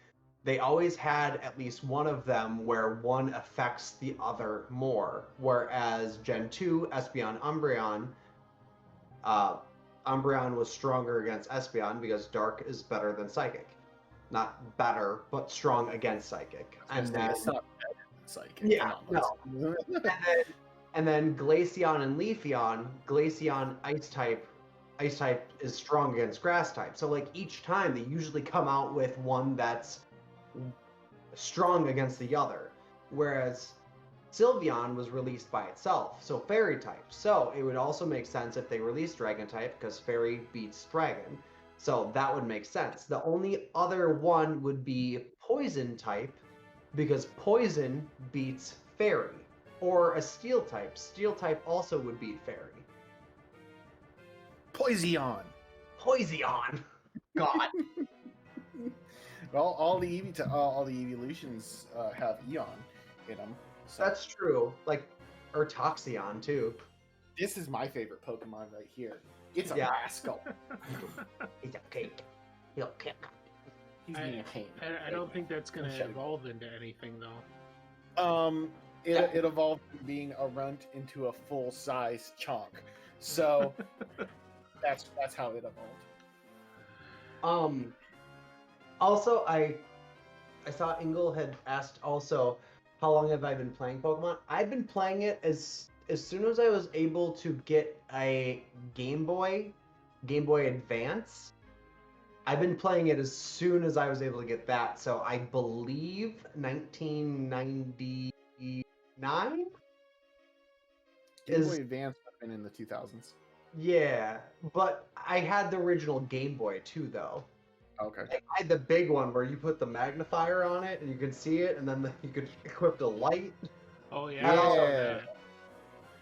they always had at least one of them where one affects the other more. Whereas Gen 2, Espeon, Umbreon, Umbreon was stronger against Espeon because Dark is better than Psychic. Not better, but strong against Psychic. And then, it's not better than Psychic. Yeah, no. And then Glaceon and Leafeon, Glaceon Ice type is strong against Grass type. So like each time they usually come out with one that's strong against the other. Whereas Sylveon was released by itself, so Fairy type. So it would also make sense if they released Dragon type because Fairy beats Dragon. So that would make sense. The only other one would be Poison type because Poison beats Fairy. Or a Steel type. Steel type also would beat Fairy. Poison. God. Well, all the evolutions have Eon in them. So. That's true. Like, or Toxeon too. This is my favorite Pokemon right here. It's a rascal. He's a cake. He's a cake. He's being a pain. I don't think that's going to evolve into anything though. It evolved from being a runt into a full-size chonk. So that's how it evolved. Also, I saw Ingle had asked also, how long have I been playing Pokemon? I've been playing it as soon as I was able to get a Game Boy Game Boy Advance. I've been playing it as soon as I was able to get that, so I believe 1999 Game Boy is, Advance would have been in the 2000s. yeah, but I had the original Game Boy too, though. Okay. I had the big one where you put the magnifier on it and you could see it, and then you could equip the light. Oh yeah, I saw Yeah. that.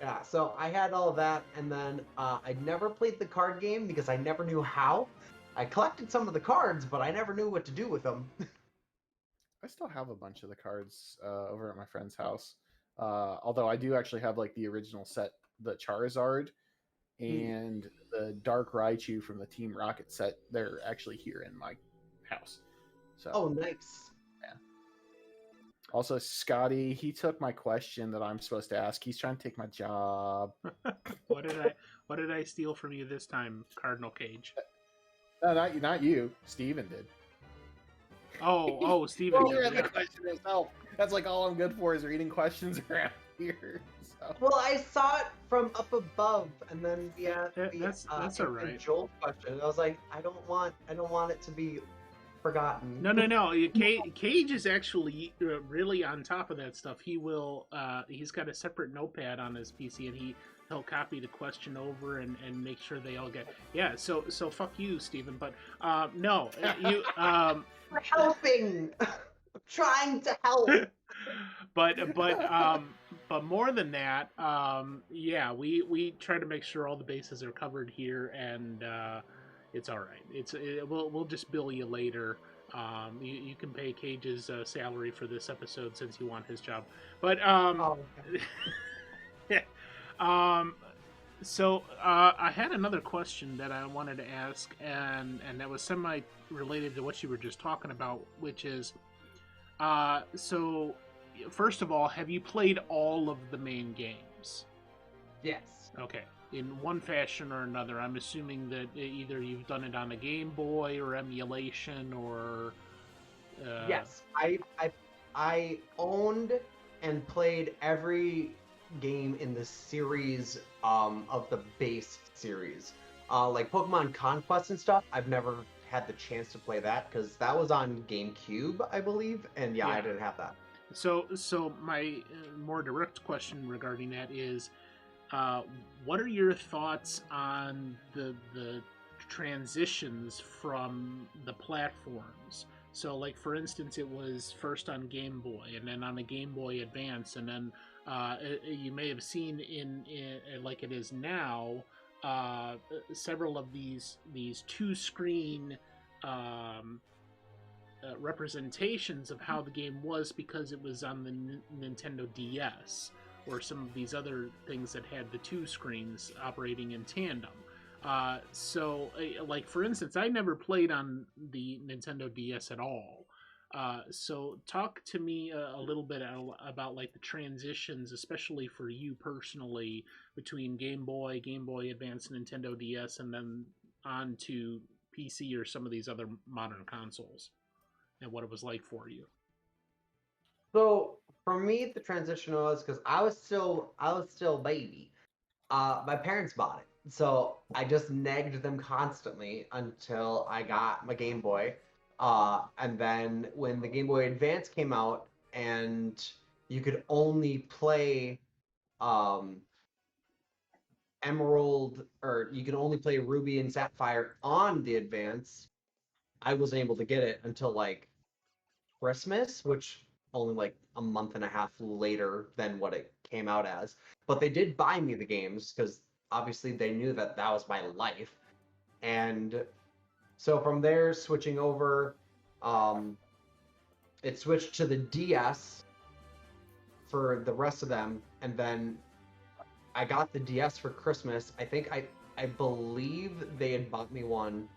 Yeah, so I had all of that, and then I never played the card game because I never knew how. I collected some of the cards, but I never knew what to do with them. I still have a bunch of the cards over at my friend's house. Although I do actually have like the original set, the Charizard and the Dark Raichu from the Team Rocket set. They're actually here in my house. So Oh, nice. yeah. Also, Scotty, he took my question that I'm supposed to ask. He's trying to take my job. What did I steal from you this time, Cardinal Cage? No, not you. Steven did. Oh, Steven. He read Yeah. the question himself. That's like all I'm good for is reading questions around here. So. Well, I saw it from up above, and then That's all right. Joel question. I was like, I don't want it to be forgotten. No. Cage is actually really on top of that stuff. He will. He's got a separate notepad on his PC, and he'll copy the question over and make sure they all get. Yeah. So fuck you, Steven. But no, you. We're helping. I'm trying to help. But more than that, yeah, we try to make sure all the bases are covered here, and it's all right. We'll just bill you later. You can pay Cage's salary for this episode since you want his job. But Oh, okay. so I had another question that I wanted to ask, and that was semi-related to what you were just talking about, which is, so first of all, have you played all of the main games? Yes. Okay, in one fashion or another. I'm assuming that either you've done it on a Game Boy or emulation or. Yes. I owned and played every game in the series of the base series. Like Pokemon Conquest and stuff, I've never had the chance to play that because that was on GameCube, I believe, and yeah, I didn't have that. So my more direct question regarding that is, what are your thoughts on the transitions from the platforms? So, like for instance, it was first on Game Boy, and then on a Game Boy Advance, and then you may have seen in like it is now, several of these two-screen representations of how the game was because it was on the Nintendo DS, or some of these other things that had the two screens operating in tandem. So, like for instance, I never played on the Nintendo DS at all. So talk to me a little bit about like the transitions, especially for you personally, between Game Boy Advance, Nintendo DS, and then on to PC or some of these other modern consoles, and what it was like for you. So for me, the transition was because I was still a baby. My parents bought it, so I just nagged them constantly until I got my Game Boy. And then when the Game Boy Advance came out, and you could only play Emerald, or you could only play Ruby and Sapphire on the Advance, I wasn't able to get it until like Christmas, which only like a month and a half later than what it came out as. But they did buy me the games because obviously they knew that that was my life. And so from there, switching over, it switched to the DS for the rest of them, and then I got the DS for Christmas. I believe they had bought me one.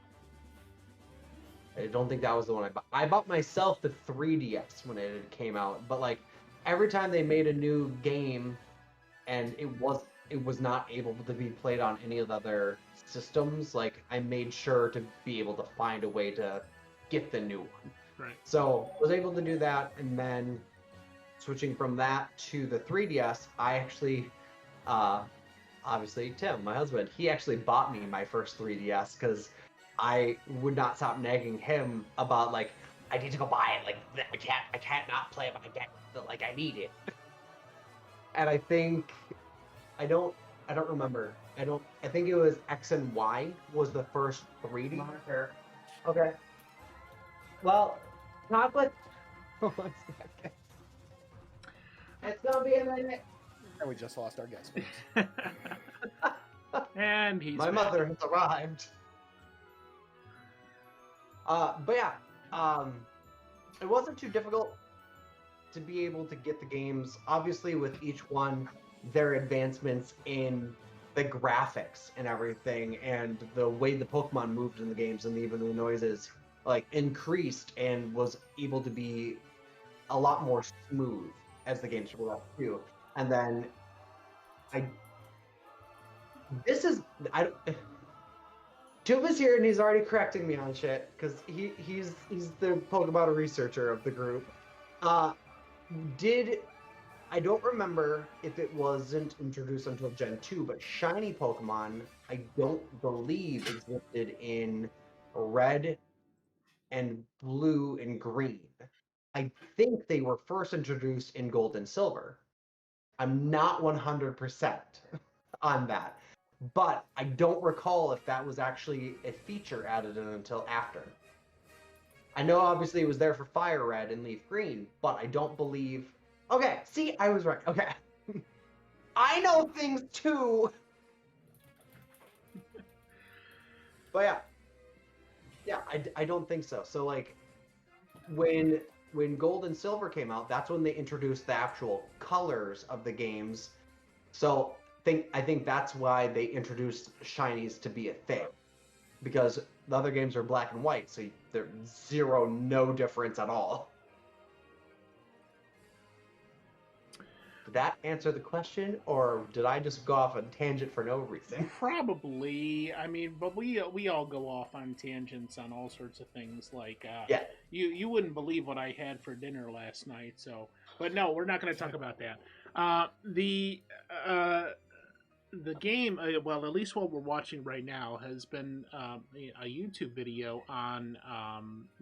I don't think that was the one I bought. I bought myself the 3DS when it came out, but like every time they made a new game and it was not able to be played on any of the other systems, like I made sure to be able to find a way to get the new one. Right. So I was able to do that, and then switching from that to the 3DS, I actually obviously Tim, my husband, he actually bought me my first 3DS because I would not stop nagging him about like, I need to go buy it. Like I can't not play it. Like I need it. And I think I don't remember. I think it was X and Y was the first 3D. Monitor. Okay. Well, chocolate. One second. It's gonna be a minute. And we just lost our guest. Folks. And he's My back. mother has arrived. But yeah, it wasn't too difficult to be able to get the games. Obviously, with each one, their advancements in the graphics and everything, and the way the Pokemon moved in the games, and even the noises, like increased and was able to be a lot more smooth as the games progressed too. And then Tube is here and he's already correcting me on shit because he's the Pokemon researcher of the group. I don't remember if it wasn't introduced until Gen 2, but shiny Pokemon I don't believe existed in Red and Blue and Green. I think they were first introduced in Gold and Silver. I'm not 100% on that. But I don't recall if that was actually a feature added in until after. I know obviously it was there for Fire Red and Leaf Green, but I don't believe... Okay, see, I was right. Okay. I know things too! But yeah. Yeah, I don't think so. So, like, when Gold and Silver came out, that's when they introduced the actual colors of the games. So I think that's why they introduced shinies to be a thing, because the other games are black and white, so there's no difference at all. Did that answer the question, or did I just go off a tangent for no reason? Probably. I mean, but we all go off on tangents on all sorts of things. Like, Yeah. you wouldn't believe what I had for dinner last night. So, but no, we're not going to talk about that. The game, well, at least what we're watching right now, has been a YouTube video on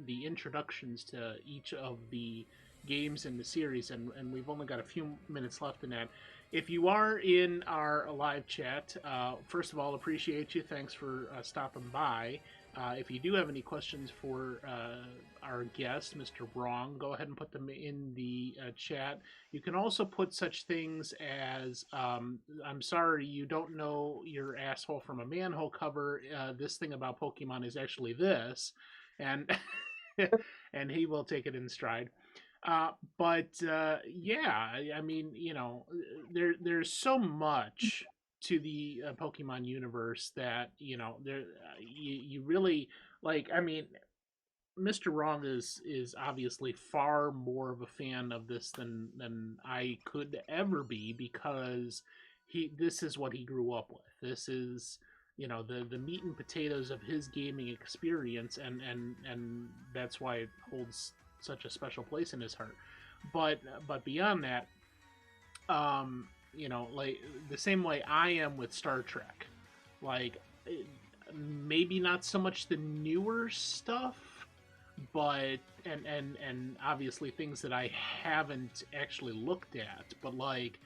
the introductions to each of the games in the series, and we've only got a few minutes left in that. If you are in our live chat, first of all, appreciate you. Thanks for stopping by. If you do have any questions for our guest, MrWrong, go ahead and put them in the chat. You can also put such things as, I'm sorry, you don't know your asshole from a manhole cover. This thing about Pokemon is actually this. And, and he will take it in stride. Yeah, I mean, you know, there's so much to the Pokemon universe that, you know, you really, like, I mean, MrWrong is obviously far more of a fan of this than I could ever be, because this is what he grew up with. This is, you know, the meat and potatoes of his gaming experience, and that's why it holds such a special place in his heart. But beyond that, you know, like the same way I am with Star Trek, like maybe not so much the newer stuff, but and obviously things that I haven't actually looked at, but like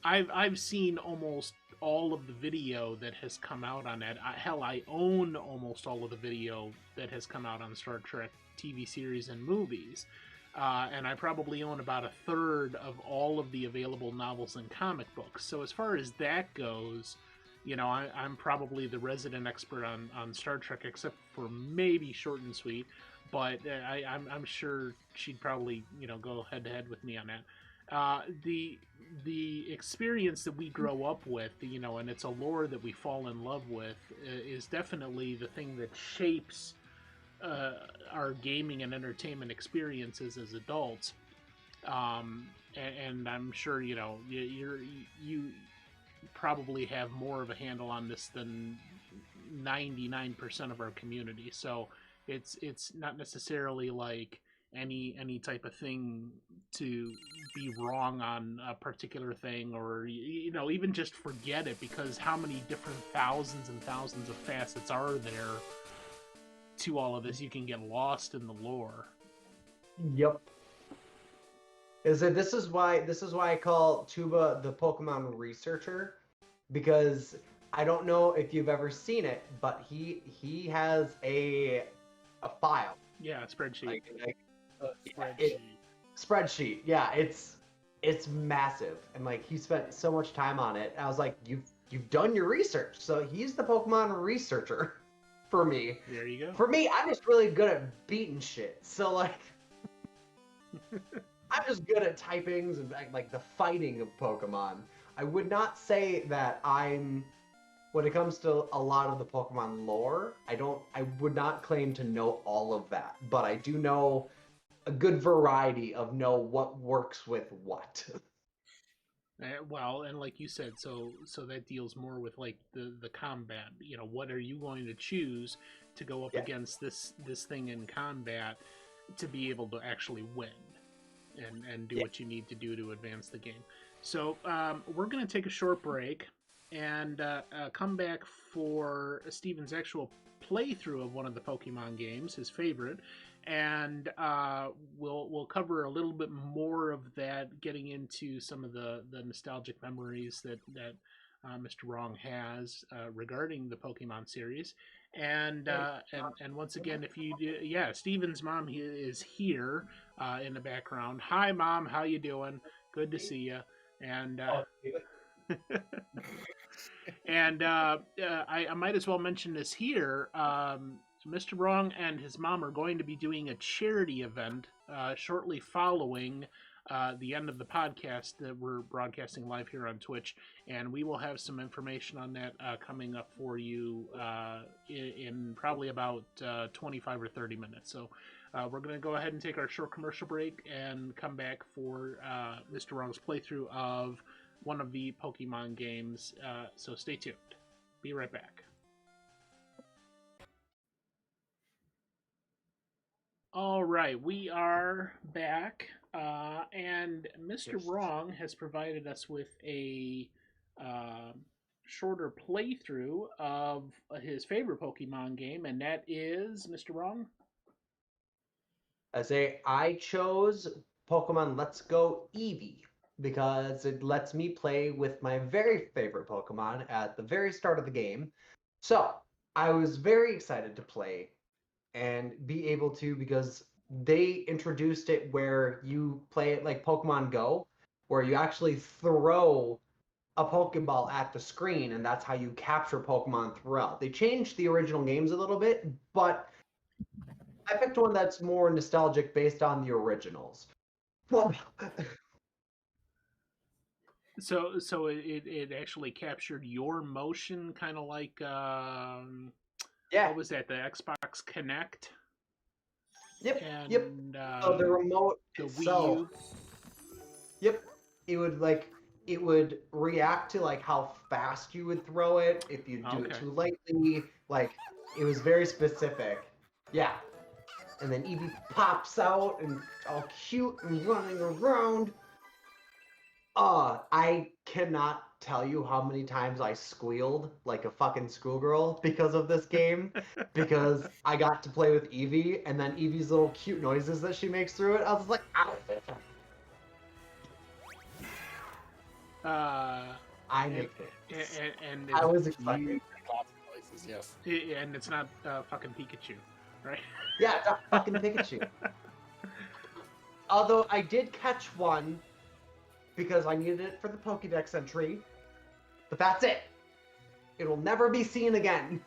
I've seen almost all of the video that has come out on that. Hell, I own almost all of the video that has come out on Star Trek TV series and movies. And I probably own about a third of all of the available novels and comic books. So as far as that goes, you know, I'm probably the resident expert on Star Trek, except for maybe Short and Sweet. But I'm sure she'd probably, you know, go head to head with me on that. The experience that we grow up with, you know, and it's a lore that we fall in love with, is definitely the thing that shapes our gaming and entertainment experiences as adults. And I'm sure, you know, you probably have more of a handle on this than 99% of our community. So it's not necessarily like any type of thing to be wrong on a particular thing, or even just forget it, because how many different thousands and thousands of facets are there to all of this? You can get lost in the lore. Yep. This is why I call Tuba the Pokemon researcher, because I don't know if you've ever seen it, but he has a file. Yeah, a spreadsheet. Spreadsheet. Yeah, it's massive, and like he spent so much time on it. I was like, you've done your research, so he's the Pokemon researcher for me. There you go. For me, I'm just really good at beating shit. So like, I'm just good at typings and like the fighting of Pokemon. I would not say that I'm, when it comes to a lot of the Pokemon lore, I would not claim to know all of that, but I do know a good variety of what works with what. Well, and like you said, so that deals more with like the combat. What are you going to choose to go up against this thing in combat to be able to actually win and do what you need to do to advance the game. So we're going to take a short break and come back for Steven's actual playthrough of one of the Pokemon games, his favorite, and we'll cover a little bit more of that, getting into some of the nostalgic memories that MrWrong has regarding the Pokemon series. And once again, if you do, Steven's mom is here in the background. Hi, Mom, how you doing? Good to see you. And and I might as well mention this here. MrWrong and his mom are going to be doing a charity event shortly following the end of the podcast that we're broadcasting live here on Twitch, and we will have some information on that coming up for you in probably about 25 or 30 minutes. So we're going to go ahead and take our short commercial break and come back for MrWrong's playthrough of one of the Pokemon games. So stay tuned. Be right back. All right, we are back, and MrWrong has provided us with a shorter playthrough of his favorite Pokemon game, and that is MrWrong. I chose Pokemon Let's Go Eevee because it lets me play with my very favorite Pokemon at the very start of the game. So I was very excited to play and be able to, because they introduced it where you play it like Pokemon Go, where you actually throw a Pokeball at the screen, and that's how you capture Pokemon throughout. They changed the original games a little bit, but I picked one that's more nostalgic based on the originals. Well, So it actually captured your motion, kind of like yeah. what was that? The Xbox Connect. Yep. And, yep. So the remote the itself. Wii U. Yep. It would react to like how fast you would throw it, if you do it too lightly. Like, it was very specific. Yeah. And then Eevee pops out and all cute and running around. I cannot tell you how many times I squealed like a fucking schoolgirl because of this game, because I got to play with Eevee, and then Eevee's little cute noises that she makes through it, I was like, ow. I make it. And I was excited. Places, yes. And it's not fucking Pikachu, right? Yeah, it's not fucking Pikachu. Although I did catch one because I needed it for the Pokédex entry, but that's it. It will never be seen again.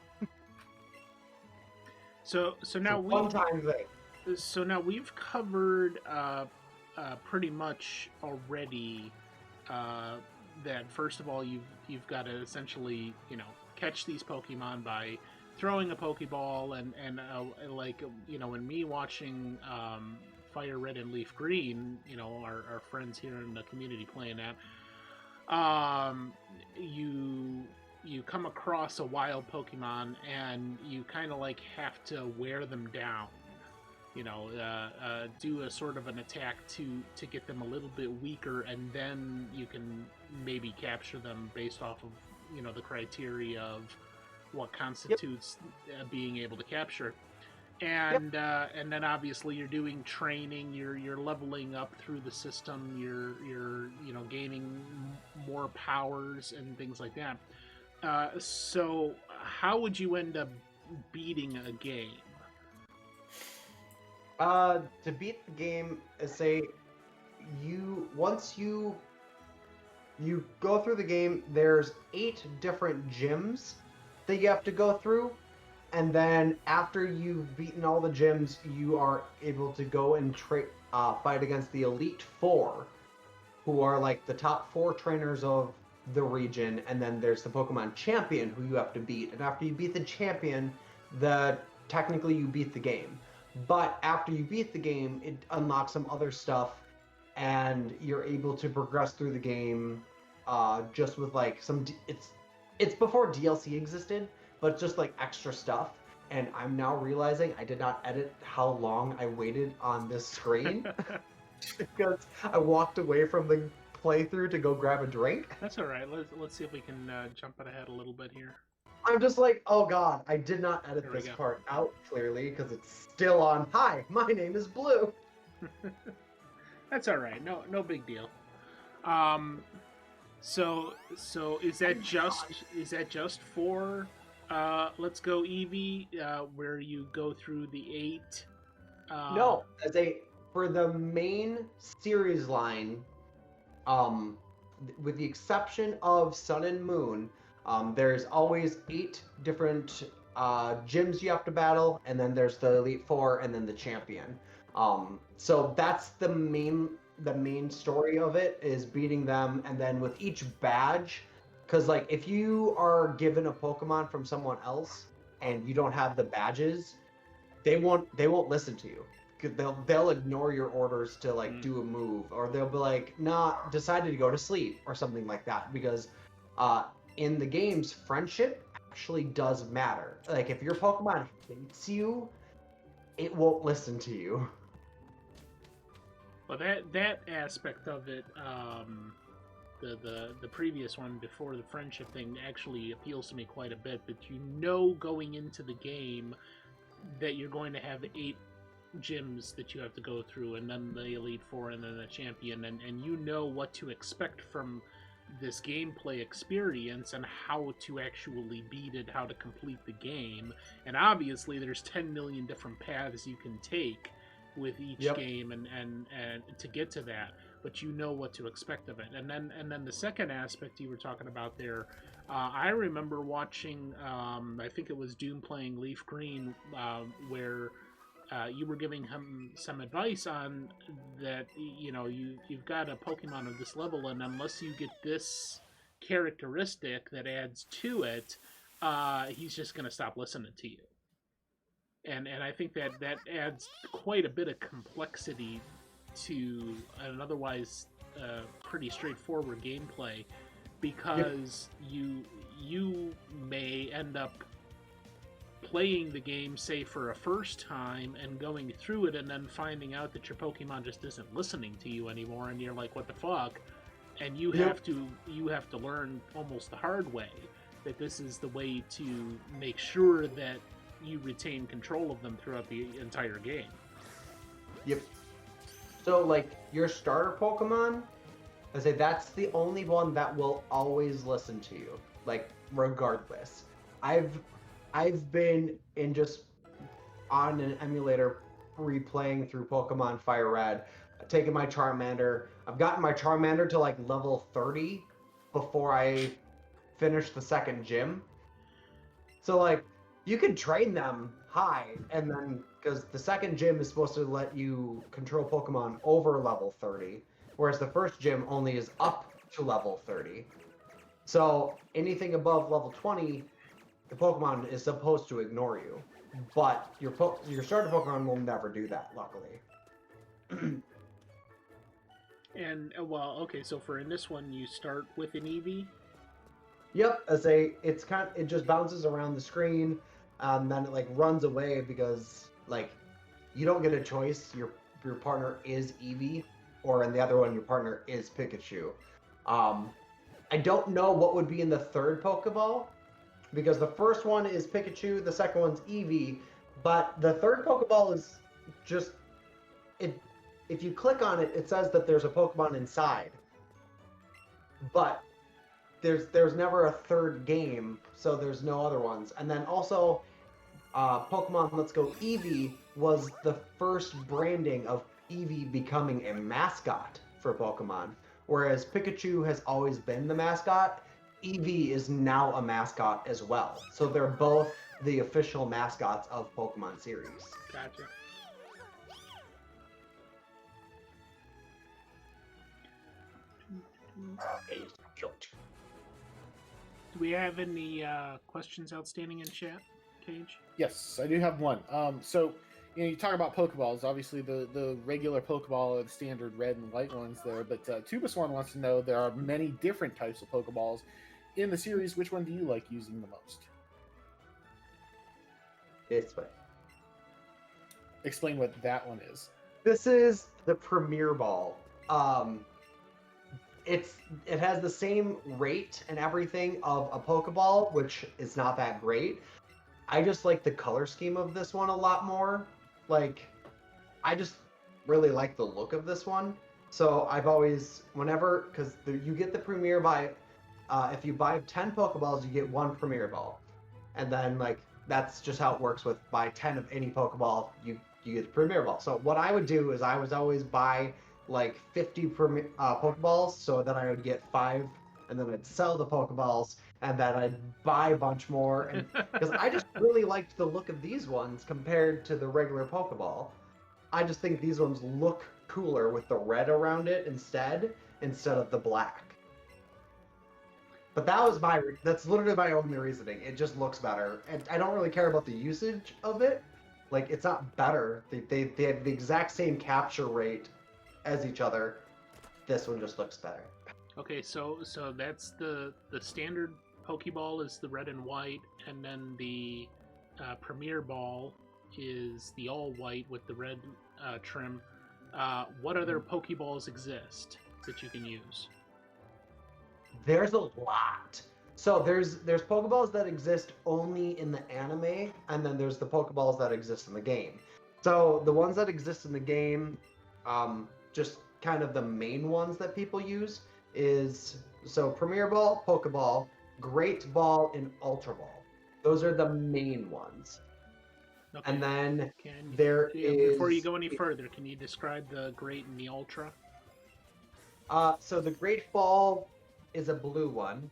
So now one-time thing. So now we've covered pretty much already that first of all you've got to essentially catch these Pokemon by throwing a Pokeball, and like when me watching Fire Red and Leaf Green, our friends here in the community playing that, you come across a wild Pokemon and you kind of like have to wear them down do a sort of an attack to get them a little bit weaker, and then you can maybe capture them based off of the criteria of what constitutes being able to capture. And and then obviously you're doing training, you're leveling up through the system, you're gaining more powers and things like that. So how would you end up beating a game? To beat the game, say once you go through the game, there's 8 different gyms that you have to go through, and then after you've beaten all the gyms, you are able to go and fight against the Elite Four, who are like the top 4 trainers of the region, and then there's the Pokemon Champion who you have to beat, and after you beat the Champion, technically you beat the game. But after you beat the game, it unlocks some other stuff, and you're able to progress through the game, just with like it's before DLC existed, but just like extra stuff. And I'm now realizing I did not edit how long I waited on this screen because I walked away from the playthrough to go grab a drink. That's all right. Let's see if we can jump it ahead a little bit here. I'm just like, oh god, I did not edit There we this go. part out clearly because it's still on. Hi, my name is Blue. That's all right. No big deal. So is that just for Let's Go Eevee, where you go through the 8? No, for the main series line, with the exception of Sun and Moon, there's always 8 different gyms you have to battle, and then there's the Elite Four, and then the Champion. So that's the main story of it, is beating them, and then with each badge, because like if you are given a Pokemon from someone else and you don't have the badges, they won't listen to you. They'll ignore your orders to like do a move, or they'll be like, nah, decided to go to sleep or something like that, because in the games, friendship actually does matter. Like if your Pokemon hates you, it won't listen to you. Well, that aspect of it, the previous one before the friendship thing, actually appeals to me quite a bit. But going into the game that you're going to have 8 gyms that you have to go through, and then the Elite Four, and then the Champion, and you know what to expect from this gameplay experience and how to actually beat it, how to complete the game. And obviously there's 10 million different paths you can take with each game and to get to that, but you know what to expect of it. And then the second aspect you were talking about there, I remember watching, I think it was Doom playing Leaf Green, where you were giving him some advice on that. You've got a Pokemon of this level, and unless you get this characteristic that adds to it, he's just going to stop listening to you. And I think that adds quite a bit of complexity to an otherwise pretty straightforward gameplay, because you may end up playing the game, say, for a first time and going through it, and then finding out that your Pokemon just isn't listening to you anymore, and you're like, what the fuck? And you have to learn almost the hard way that this is the way to make sure that you retain control of them throughout the entire game. Yep. So like your starter Pokemon, I say that's the only one that will always listen to you, like regardless. I've been just on an emulator replaying through Pokemon Fire Red, taking my Charmander. I've gotten my Charmander to like level 30 before I finished the second gym. So like you can train them high, and then because the second gym is supposed to let you control Pokemon over level 30, whereas the first gym only is up to level 30. So anything above level 20, the Pokemon is supposed to ignore you, but your starter Pokemon will never do that, luckily. And well, okay, so in this one you start with an Eevee. Yep, it just bounces around the screen, and then it like runs away because like you don't get a choice. Your partner is Eevee, or in the other one, your partner is Pikachu. I don't know what would be in the third Pokeball, because the first one is Pikachu, the second one's Eevee, but the third Pokeball is just it. If you click on it, it says that there's a Pokemon inside, but there's never a third game, so there's no other ones. And then also, Pokemon Let's Go Eevee was the first branding of Eevee becoming a mascot for Pokemon, whereas Pikachu has always been the mascot. Eevee is now a mascot as well, so they're both the official mascots of Pokemon series. Gotcha. Do we have any questions outstanding in chat, Cage? Yes, I do have one. So you talk about Pokeballs. Obviously, the regular Pokeball are the standard red and white ones there. But Tubasworn wants to know there are many different types of Pokeballs in the series. Which one do you like using the most? This way. Explain what that one is. This is the Premier Ball. It has the same rate and everything of a Pokeball, which is not that great. I just like the color scheme of this one a lot more. Like, I just really like the look of this one. So I've always, because you get the Premier by, if you buy 10 Pokeballs, you get one Premier Ball. And then, like, that's just how it works with buy 10 of any Pokeball, you get the Premier Ball. So what I would do is I would always buy like 50 Pokeballs, so that I would get 5, and then I'd sell the Pokeballs, and then I'd buy a bunch more, and because I just really liked the look of these ones compared to the regular Pokeball. I just think these ones look cooler with the red around it instead of the black. But that's literally my only reasoning. It just looks better, and I don't really care about the usage of it. Like, it's not better. They have the exact same capture rate as each other. This one just looks better. Okay, so that's the standard Pokeball is the red and white, and then the Premier Ball is the all white with the red trim. What other Pokeballs exist that you can use? There's a lot. So there's Pokeballs that exist only in the anime, and then there's the Pokeballs that exist in the game. So the ones that exist in the game, just kind of the main ones that people use is Premier Ball, Pokeball, Great Ball, and Ultra Ball. Those are the main ones. Okay. And then before you go any further, can you describe the Great and the Ultra? So the Great Ball is a blue one,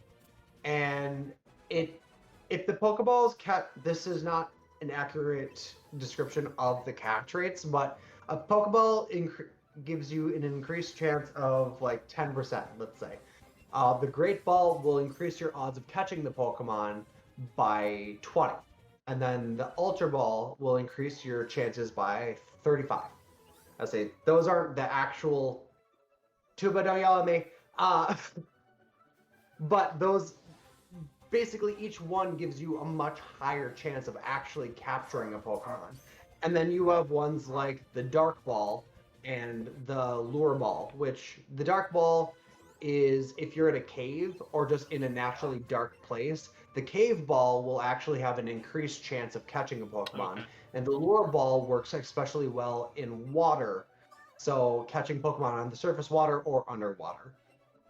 and if the Pokeballs this is not an accurate description of the catch rates, but a Pokeball gives you an increased chance of like 10%, let's say. The Great Ball will increase your odds of catching the Pokemon by 20. And then the Ultra Ball will increase your chances by 35. I say those aren't the actual Tuba, don't yell at me. But those, basically each one gives you a much higher chance of actually capturing a Pokemon. And then you have ones like the Dark Ball and the Lure Ball, which the Dark Ball is if you're in a cave or just in a naturally dark place, the Cave Ball will actually have an increased chance of catching a Pokemon. Okay. And the Lure Ball works especially well in water, so catching Pokemon on the surface water or underwater.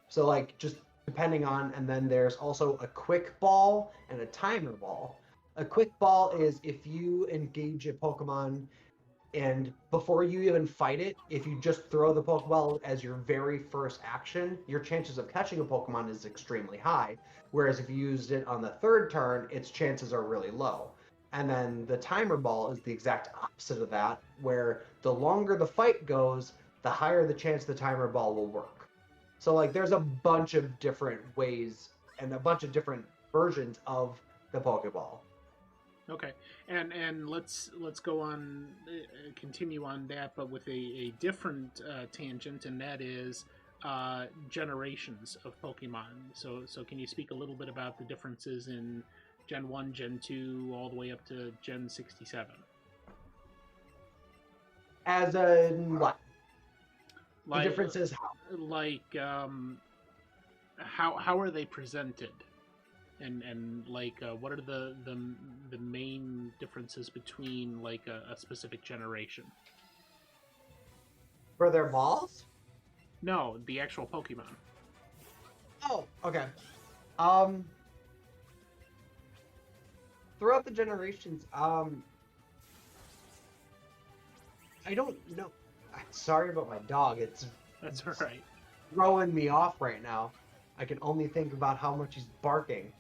So like just depending on, and then there's also a Quick Ball and a Timer Ball. A Quick Ball is if you engage a Pokemon and before you even fight it, if you just throw the Pokeball as your very first action, your chances of catching a Pokemon is extremely high. Whereas if you used it on the third turn, its chances are really low. And then the Timer Ball is the exact opposite of that, where the longer the fight goes, the higher the chance the Timer Ball will work. So like there's a bunch of different ways and a bunch of different versions of the Pokeball. Okay, and let's go on, continue on that, but with a different tangent, and that is generations of Pokemon. So can you speak a little bit about the differences in Gen 1, Gen 2, all the way up to Gen 67? As in what? Like, The difference is how are they presented? And like what are the main differences between like a specific generation? for their balls. No, the actual Pokemon. Oh, okay. Throughout the generations, I don't know. Sorry about my dog. It's That's all right. throwing me off right now. I can only think about how much he's barking.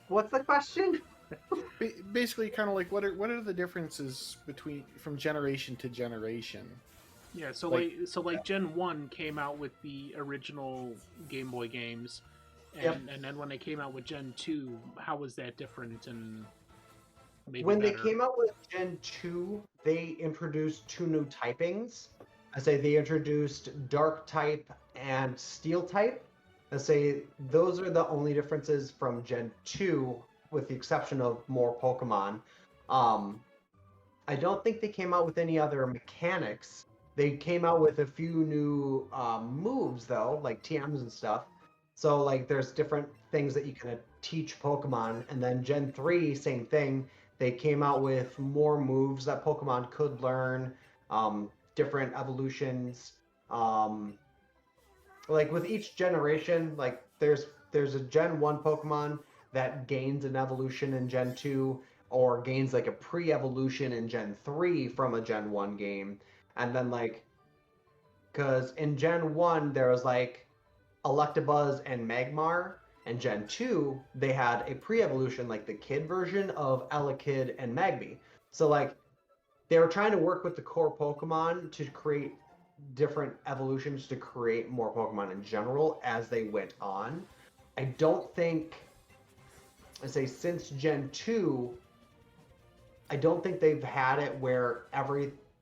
What's the question? Basically, kind of like what are the differences from generation to generation? Yeah, so Like- like Gen 1 came out with the original Game Boy games, and Yep. and then when they came out with Gen 2, how was that different and maybe When better? they came out with Gen 2, they introduced 2 new typings. I say they introduced Dark type and Steel type. I say those are the only differences from Gen 2, with the exception of more Pokemon. I don't think they came out with any other mechanics. They came out with a few new moves, though, like TMs and stuff. So, like, there's different things that you can teach Pokemon. And then Gen 3, same thing. They came out with more moves that Pokemon could learn, different evolutions. Like with each generation, like there's a Gen 1 Pokemon that gains an evolution in Gen 2 or gains like a pre-evolution in Gen 3 from a Gen 1 game. And then like because in Gen 1 there was like Electabuzz and Magmar, and Gen 2 they had a pre-evolution like the kid version of Elekid and Magby. So like they were trying to work with the core Pokemon to create different evolutions to create more Pokemon in general as they went on. I don't think, I say since Gen 2, I don't think they've had it where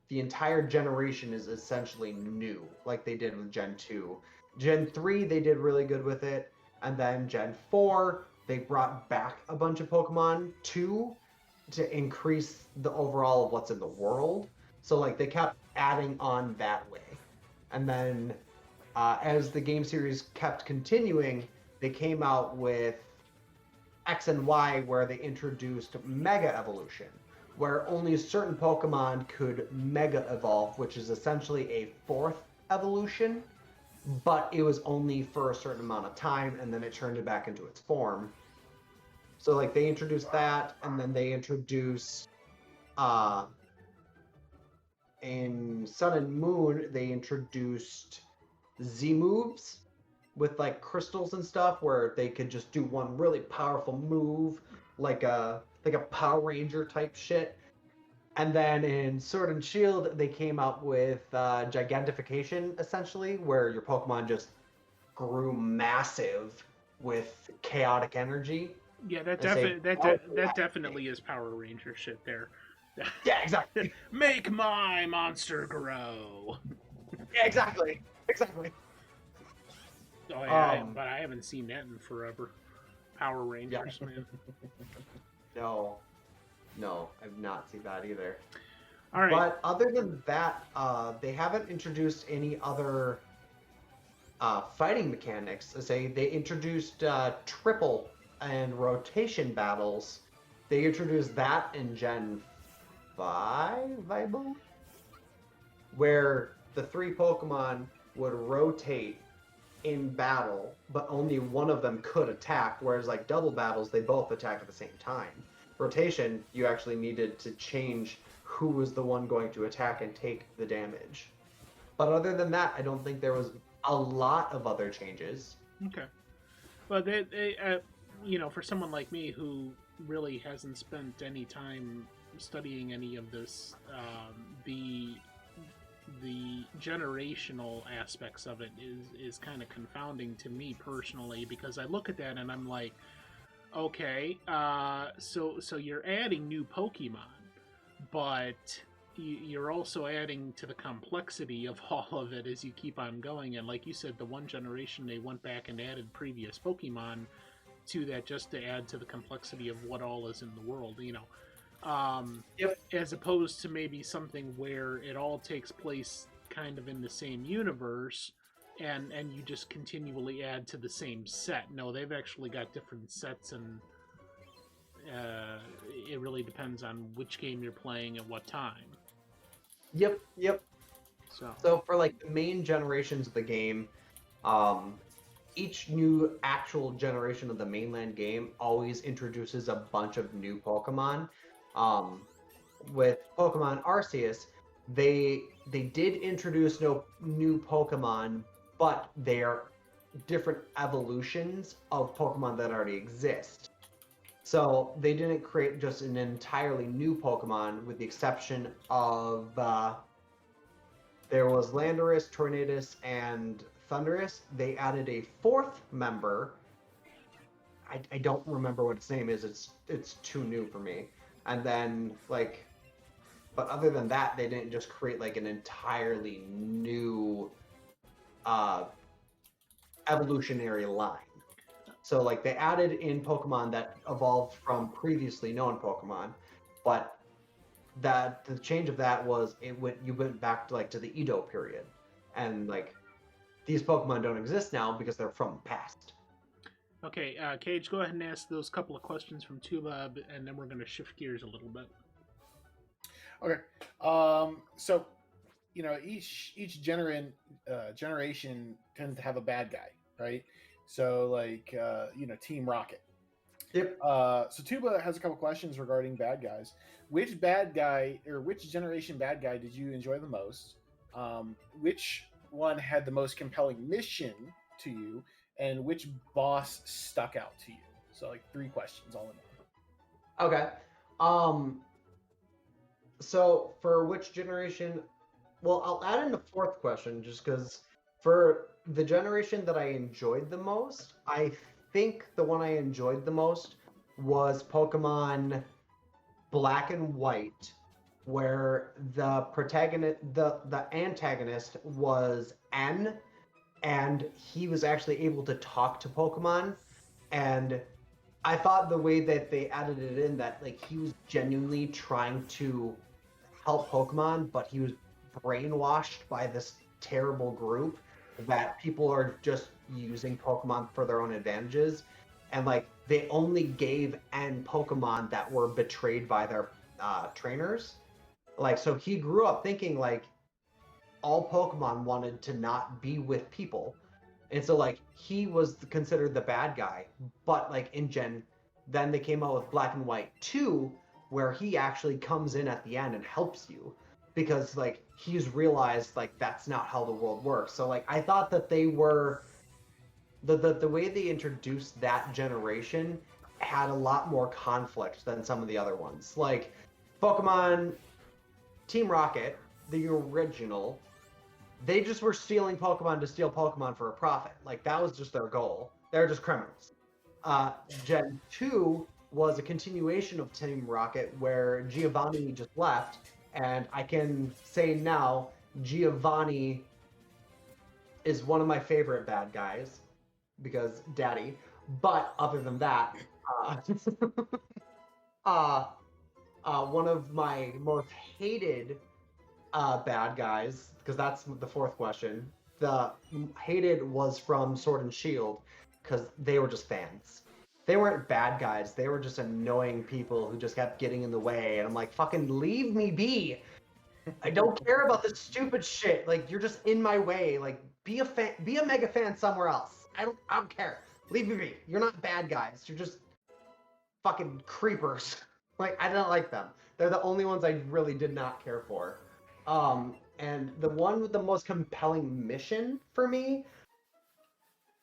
the entire generation is essentially new like they did with Gen 2. Gen 3 they did really good with it, and then Gen 4 they brought back a bunch of Pokemon to increase the overall of what's in the world. So like they kept adding on that way. And then as the game series kept continuing, they came out with X and Y where they introduced Mega Evolution, where only certain Pokemon could Mega Evolve, which is essentially a 4th evolution, but it was only for a certain amount of time, and then it turned it back into its form. So like they introduced that, and then they introduced in Sun and Moon they introduced Z moves with like crystals and stuff, where they could just do one really powerful move, like a Power Ranger type shit. And then in Sword and Shield they came out with gigantification, essentially, where your Pokemon just grew massive with chaotic energy. Yeah, that definitely is Power Ranger shit there. Yeah, exactly. Make my monster grow. Yeah, exactly. Oh yeah, but I haven't seen that in forever. Power Rangers, Yeah. man. No, I've not seen that either. All right. But other than that, they haven't introduced any other fighting mechanics. Say they introduced triple and rotation battles. They introduced that in Gen 5, I believe, where the 3 Pokemon would rotate in battle, but only one of them could attack, whereas like double battles, they both attack at the same time. Rotation, you actually needed to change who was the one going to attack and take the damage. But other than that, I don't think there was a lot of other changes. Okay. Well, they for someone like me who really hasn't spent any time studying any of this, the generational aspects of it is kind of confounding to me personally, because I look at that and I'm like, okay, so you're adding new Pokemon, but you're also adding to the complexity of all of it as you keep on going. And like you said, the one generation they went back and added previous Pokemon to that just to add to the complexity of what all is in the world. Yep. as opposed to maybe something where it all takes place kind of in the same universe, and you just continually add to the same set. No, they've actually got different sets, and it really depends on which game you're playing at what time. Yep. So So for like the main generations of the game, um, each new actual generation of the mainland game always introduces a bunch of new Pokemon. Um, with Pokemon Arceus, they did introduce no new Pokemon, but they are different evolutions of Pokemon that already exist. So they didn't create just an entirely new Pokemon, with the exception of there was Landorus, Tornadus, and Thundurus. They added a fourth member. I don't remember what its name is. It's too new for me. And then like, but other than that, they didn't just create like an entirely new evolutionary line. So like they added in Pokemon that evolved from previously known Pokemon, but that the change of that was you went back to like to the Edo period, and like these Pokemon don't exist now because they're from the past. okay, Cage, go ahead and ask those couple of questions from Tuba, and then we're going to shift gears a little bit. Okay. So, you know, each generation tends to have a bad guy, right? So, like, you know, Team Rocket. Yep. So Tuba has a couple questions regarding bad guys. Which bad guy or which generation bad guy did you enjoy the most? Which one had the most compelling mission to you, and which boss stuck out to you? So, like, 3 questions all in one. Okay. So for which generation? Well, I'll add in a fourth question just because for the generation that I enjoyed the most, I think the one I enjoyed the most was Pokemon Black and White, where the protagonist, the antagonist was N, and he was actually able to talk to Pokemon, and I thought the way that they added it in, that like he was genuinely trying to help Pokemon, but he was brainwashed by this terrible group that people are just using Pokemon for their own advantages, and like they only gave N Pokemon that were betrayed by their trainers. Like, so he grew up thinking like all Pokemon wanted to not be with people, and so like he was considered the bad guy. But like then they came out with Black and White 2, where he actually comes in at the end and helps you, because like he's realized like that's not how the world works. So like I thought that they were the way they introduced that generation had a lot more conflict than some of the other ones. Like Pokemon Team Rocket, the original, they just were stealing Pokemon to steal Pokemon for a profit. Like that was just their goal. They're just criminals. Gen 2 was a continuation of Team Rocket, where Giovanni just left, and I can say now Giovanni is one of my favorite bad guys because daddy. But other than that, one of my most hated bad guys, because that's the fourth question. The hated was from Sword and Shield, because they were just fans. They weren't bad guys. They were just annoying people who just kept getting in the way. And I'm like, fucking leave me be. I don't care about this stupid shit. Like, you're just in my way. Like, be a mega fan somewhere else. I don't care. Leave me be. You're not bad guys. You're just fucking creepers. Like, I don't like them. They're the only ones I really did not care for. And the one with the most compelling mission for me,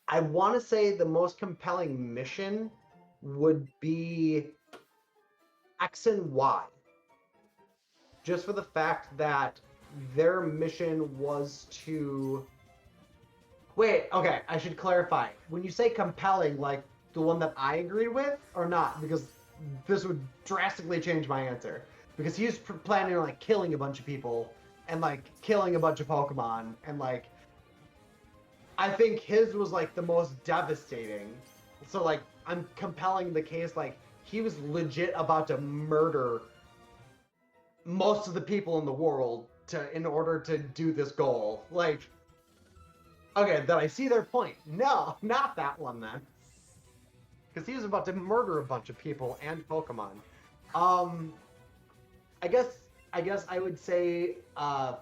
I want to say the most compelling mission would be X and Y. Just for the fact that their mission was to... Wait, okay, I should clarify. When you say compelling, like the one that I agreed with, or not? Because this would drastically change my answer. Because he was planning on like killing a bunch of people and like killing a bunch of Pokemon, and like I think his was like the most devastating. So like I'm compelling the case, like he was legit about to murder most of the people in the world in order to do this goal. Like, okay, then I see their point. No, not that one then. Because he was about to murder a bunch of people and Pokemon. I guess I would say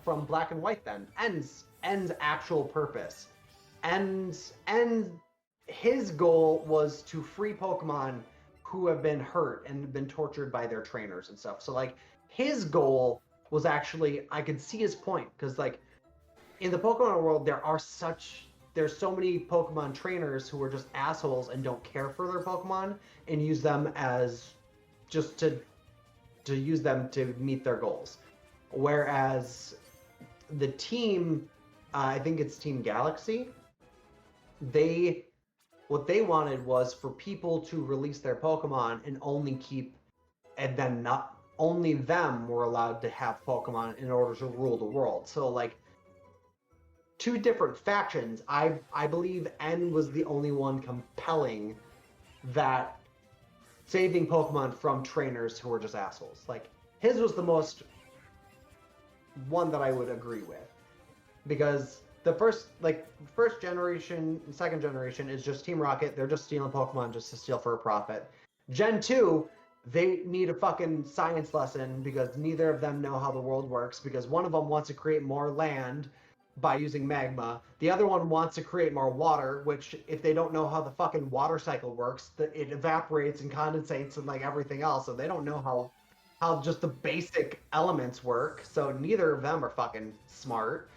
from Black and White then. N's actual purpose. And his goal was to free Pokemon who have been hurt and been tortured by their trainers and stuff. So like his goal was actually, I could see his point, because like in the Pokemon world there's so many Pokemon trainers who are just assholes and don't care for their Pokemon and use them as just to use them to meet their goals. Whereas the team, I think it's Team Galaxy, what they wanted was for people to release their Pokemon and then not only them were allowed to have Pokemon in order to rule the world. So like two different factions. I believe N was the only one compelling that saving Pokemon from trainers who were just assholes. Like his was the most one that I would agree with, because the first generation and second generation is just Team Rocket. They're just stealing Pokemon just to steal for a profit. Gen 2, they need a fucking science lesson because neither of them know how the world works, because one of them wants to create more land by using magma. The other one wants to create more water, which if they don't know how the fucking water cycle works, it evaporates and condensates and like everything else. So they don't know how just the basic elements work. So neither of them are fucking smart.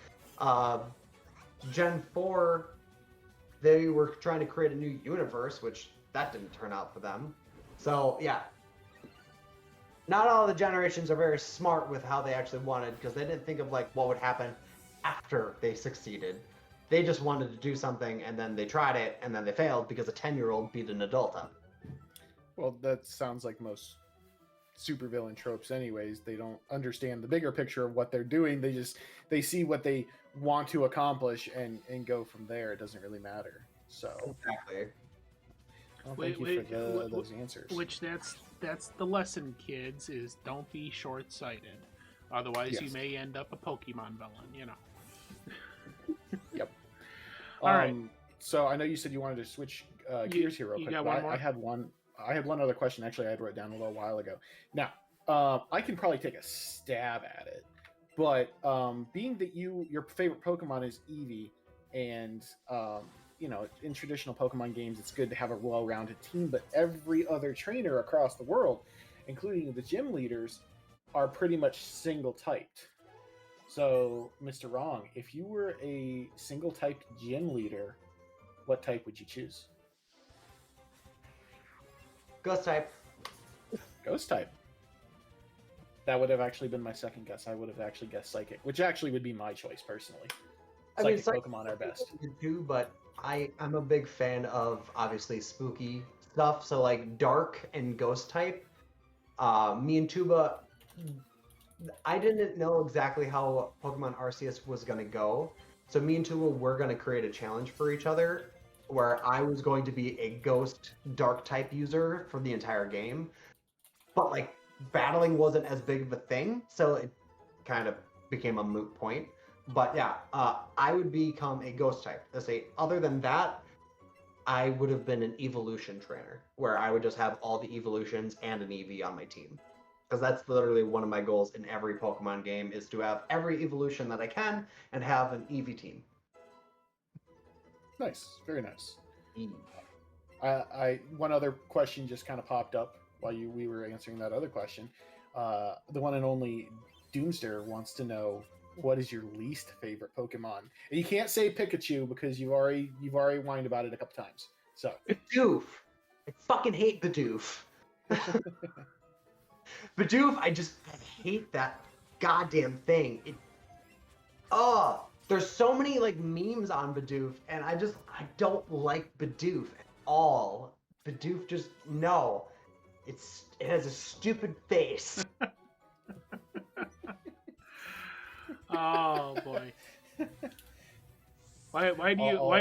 Gen 4, they were trying to create a new universe, which that didn't turn out for them. So yeah, not all the generations are very smart with how they actually wanted, because they didn't think of like what would happen after they succeeded. They just wanted to do something, and then they tried it, and then they failed because a 10-year-old beat an adult up. Well, that sounds like most supervillain tropes anyways. They don't understand the bigger picture of what they're doing. They see what they want to accomplish and go from there. It doesn't really matter. So Exactly. well, thank you for those answers. Which that's the lesson, kids, is don't be short-sighted. Otherwise, you Yes. may end up a Pokemon villain, you know. Yep. All right. So I know you said you wanted to switch gears here real you quick. got But one more? I had one other question actually I had wrote down a little while ago. Now, I can probably take a stab at it, but being that your favorite Pokemon is Eevee, and in traditional Pokemon games, it's good to have a well-rounded team, but every other trainer across the world, including the gym leaders, are pretty much single-typed. So, MrWrong, if you were a single-typed gym leader, what type would you choose? Ghost type. Ghost type. That would have actually been my second guess. I would have actually guessed Psychic, which actually would be my choice personally. Psychic Pokemon are best. Too, but I'm a big fan of obviously spooky stuff. So like Dark and Ghost type. Me and Tuba, I didn't know exactly how Pokemon Arceus was gonna go. So me and Tuba were gonna create a challenge for each other, where I was going to be a Ghost Dark type user for the entire game. But like battling wasn't as big of a thing, so it kind of became a moot point. But yeah, I would become a Ghost type. Let's say, other than that, I would have been an evolution trainer, where I would just have all the evolutions and an Eevee on my team. Because that's literally one of my goals in every Pokemon game, is to have every evolution that I can and have an Eevee team. Nice, very nice. Eevee. One other question just kind of popped up while we were answering that other question. The one and only Doomster wants to know, what is your least favorite Pokemon? And you can't say Pikachu because you've already whined about it a couple times. So Bidoof. I fucking hate Bidoof. Bidoof, I just hate that goddamn thing. There's so many like memes on Bidoof, and I don't like Bidoof at all. Bidoof just, no. It has a stupid face. Oh boy. Why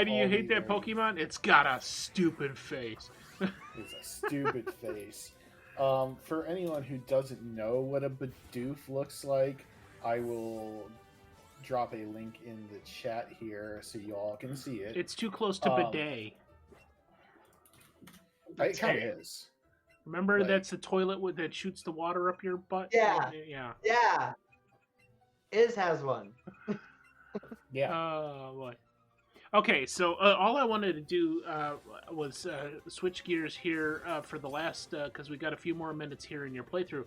do you hate that Pokemon? It's got a stupid face. it's a stupid face. For anyone who doesn't know what a Bidoof looks like, I will drop a link in the chat here so you all can see it. It's too close to bidet. It kind of is. Remember, like- that's the toilet that shoots the water up your butt? Yeah. Yeah. Yeah. Iz has one. Yeah. Oh, boy. Okay, so all I wanted to do was switch gears here for the last, because we got a few more minutes here in your playthrough.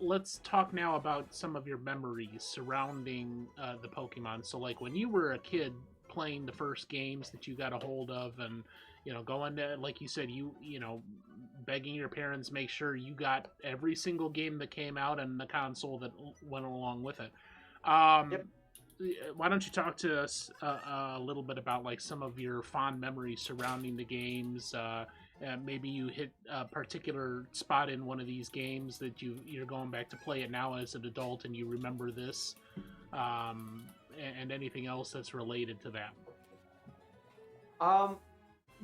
Let's talk now about some of your memories surrounding the Pokemon. So, like, when you were a kid playing the first games that you got a hold of, and going to, like you said, begging your parents make sure you got every single game that came out and the console that went along with it. Yep. Why don't you talk to us a little bit about like some of your fond memories surrounding the games? Maybe you hit a particular spot in one of these games that you're going back to play it now as an adult and you remember this, and anything else that's related to that.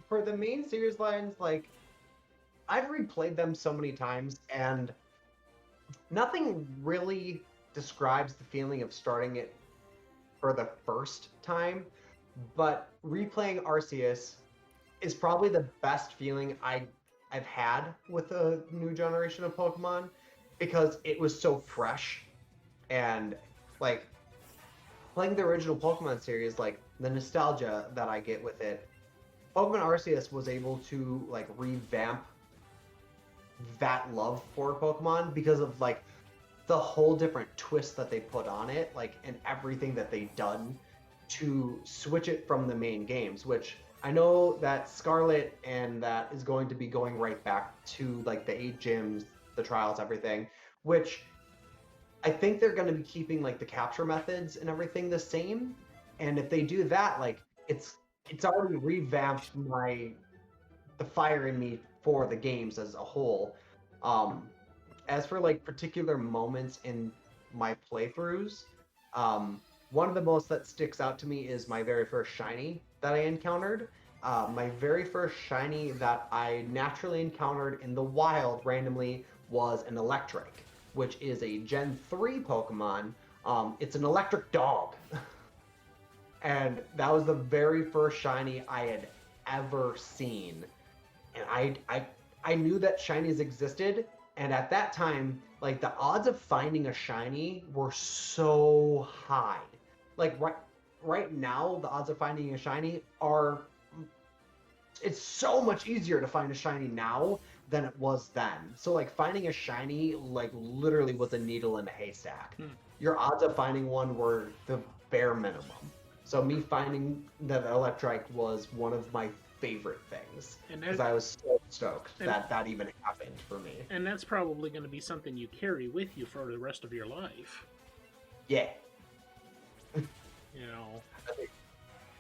For the main series lines, like, I've replayed them so many times, and nothing really describes the feeling of starting it for the first time, but replaying Arceus is probably the best feeling I've had with a new generation of Pokemon, because it was so fresh, and like playing the original Pokemon series, like the nostalgia that I get with it, Pokemon Arceus was able to like revamp that love for Pokemon because of like the whole different twist that they put on it, like, and everything that they've done to switch it from the main games, which I know that Scarlet and that is going to be going right back to like the 8 gyms, the trials, everything, which I think they're going to be keeping like the capture methods and everything the same. And if they do that, like, it's already revamped the fire in me for the games as a whole. As for like particular moments in my playthroughs, one of the most that sticks out to me is my very first shiny that I encountered. My very first shiny that I naturally encountered in the wild randomly was an Electric, which is a Gen 3 Pokemon. It's an electric dog. And that was the very first shiny I had ever seen. And I knew that shinies existed, and at that time, like, the odds of finding a shiny were so high. Like, right now, the odds of finding a shiny it's so much easier to find a shiny now than it was then. So like finding a shiny like literally was a needle in a haystack. Your odds of finding one were the bare minimum. So me finding that Electric was one of my favorite things, because I was so stoked that even happened for me. And that's probably going to be something you carry with you for the rest of your life. Yeah.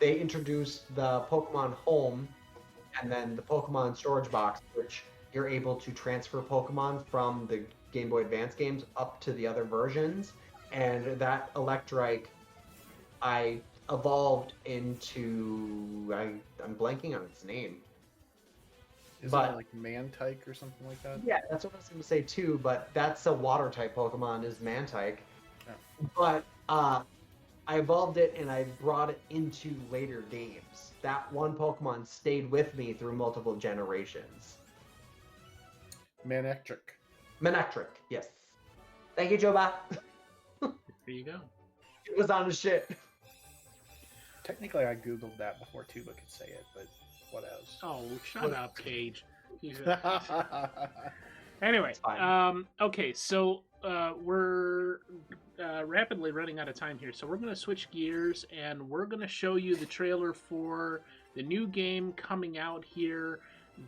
They introduced the Pokemon Home and then the Pokemon Storage Box, which you're able to transfer Pokemon from the Game Boy Advance games up to the other versions. And that Electric, I evolved into, I'm blanking on its name. Isn't it like Mantike or something like that? Yeah, that's what I was going to say too, but that's a water type Pokemon, is Mantike. Yeah. But I evolved it and I brought it into later games. That one Pokemon stayed with me through multiple generations. Manectric, yes. Thank you, Joba. There you go. It was on the shit. Technically, I googled that before Tuba could say it, but what else? Oh, shut up, Cage. Anyway, okay, so we're rapidly running out of time here, so we're going to switch gears, and we're going to show you the trailer for the new game coming out here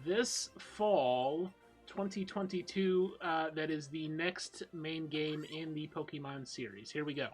this fall, 2022, that is the next main game in the Pokemon series. Here we go.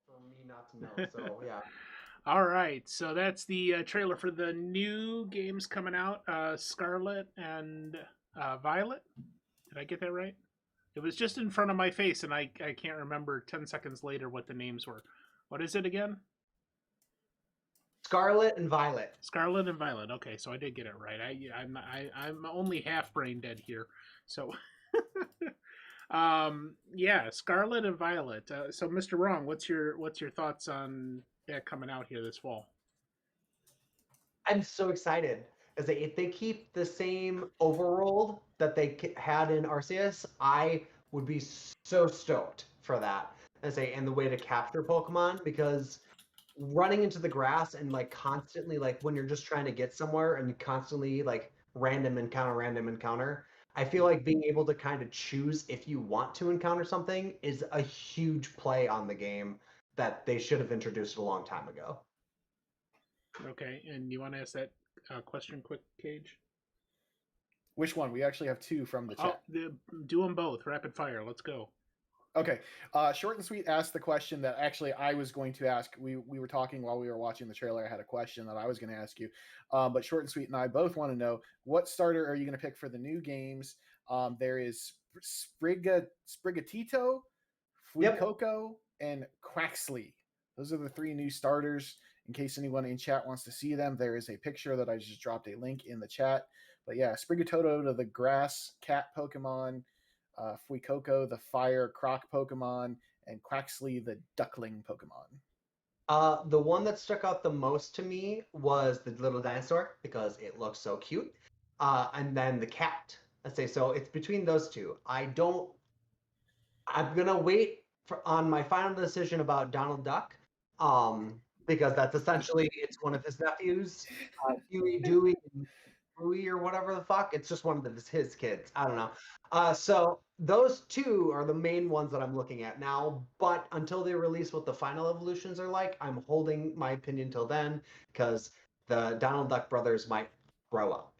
For me not to know. So yeah. All right, so that's the trailer for the new games coming out, Scarlet and Violet. Did I get that right? It was just in front of my face, and I can't remember 10 seconds later what the names were. What is it again? Scarlet and Violet. Scarlet and Violet. Okay, so I did get it right. I'm only half brain dead here. So, yeah, Scarlet and Violet. So, MrWrong, what's your thoughts on that coming out here this fall? I'm so excited. As if they keep the same overworld that they had in Arceus, I would be so stoked for that. And the way to capture Pokemon, because running into the grass and like constantly, like when you're just trying to get somewhere and constantly like random encounter, I feel like being able to kind of choose if you want to encounter something is a huge play on the game that they should have introduced a long time ago. Okay, and you want to ask that question quick, Cage? Which one? We actually have two from the Oh, chat. do them both. Rapid fire. Let's go. Okay. Short and Sweet asked the question that actually I was going to ask. We were talking while we were watching the trailer. I had a question that I was going to ask you. But Short and Sweet and I both want to know, what starter are you going to pick for the new games? There is Sprigatito, Fuecoco, and Quaxley. Those are the three new starters. In case anyone in chat wants to see them, there is a picture that I just dropped a link in the chat. But yeah, Sprigatito to the grass cat Pokemon, Fuecoco the fire croc Pokemon, and Quaxley the duckling Pokemon. The one that stuck out the most to me was the little dinosaur because it looks so cute. And then the cat. Let's say so. It's between those two. I'm gonna wait on my final decision about Donald Duck, because that's essentially it's one of his nephews, Huey, Dewey, and Louie or whatever the fuck. It's just one of his kids. I don't know. So those two are the main ones that I'm looking at now. But until they release what the final evolutions are like, I'm holding my opinion till then because the Donald Duck brothers might grow up.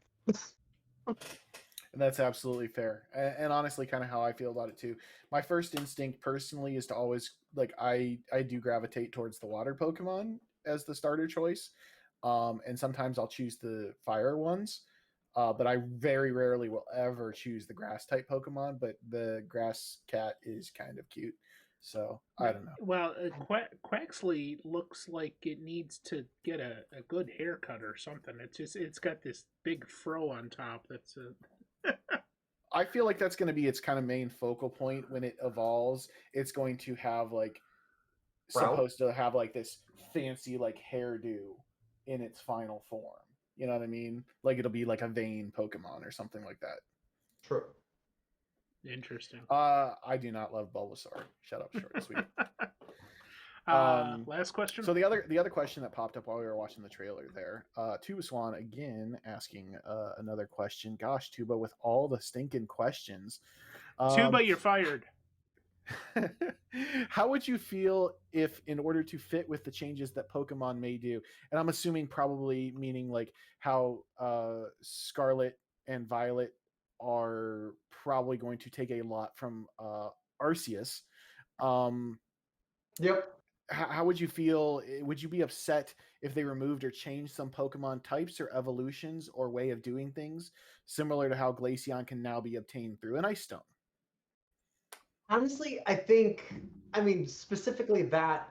And that's absolutely fair. And honestly, kind of how I feel about it too. My first instinct personally is to always like I do gravitate towards the water Pokemon as the starter choice. And sometimes I'll choose the fire ones. But I very rarely will ever choose the grass type Pokemon, but the grass cat is kind of cute. So I don't know. Well, Quaxley looks like it needs to get a good haircut or something. It's got this big fro on top. That's I feel like that's going to be its kind of main focal point when it evolves. It's going to have like Bro? supposed to have like this fancy like hairdo in its final form. You know what I mean? Like it'll be like a vein Pokemon or something like that. True. interesting. I do not love Bulbasaur. Shut up, short and sweet. Last question. So the other question that popped up while we were watching the trailer there, Tuba Swan again asking another question. Gosh, Tuba, with all the stinking questions. Tuba, you're fired. How would you feel if, in order to fit with the changes that Pokemon may do, and I'm assuming probably meaning like how Scarlet and Violet are probably going to take a lot from Arceus. Yep. How would you feel? Would you be upset if they removed or changed some Pokemon types or evolutions or way of doing things, similar to how Glaceon can now be obtained through an Ice Stone? Honestly, I mean, specifically that,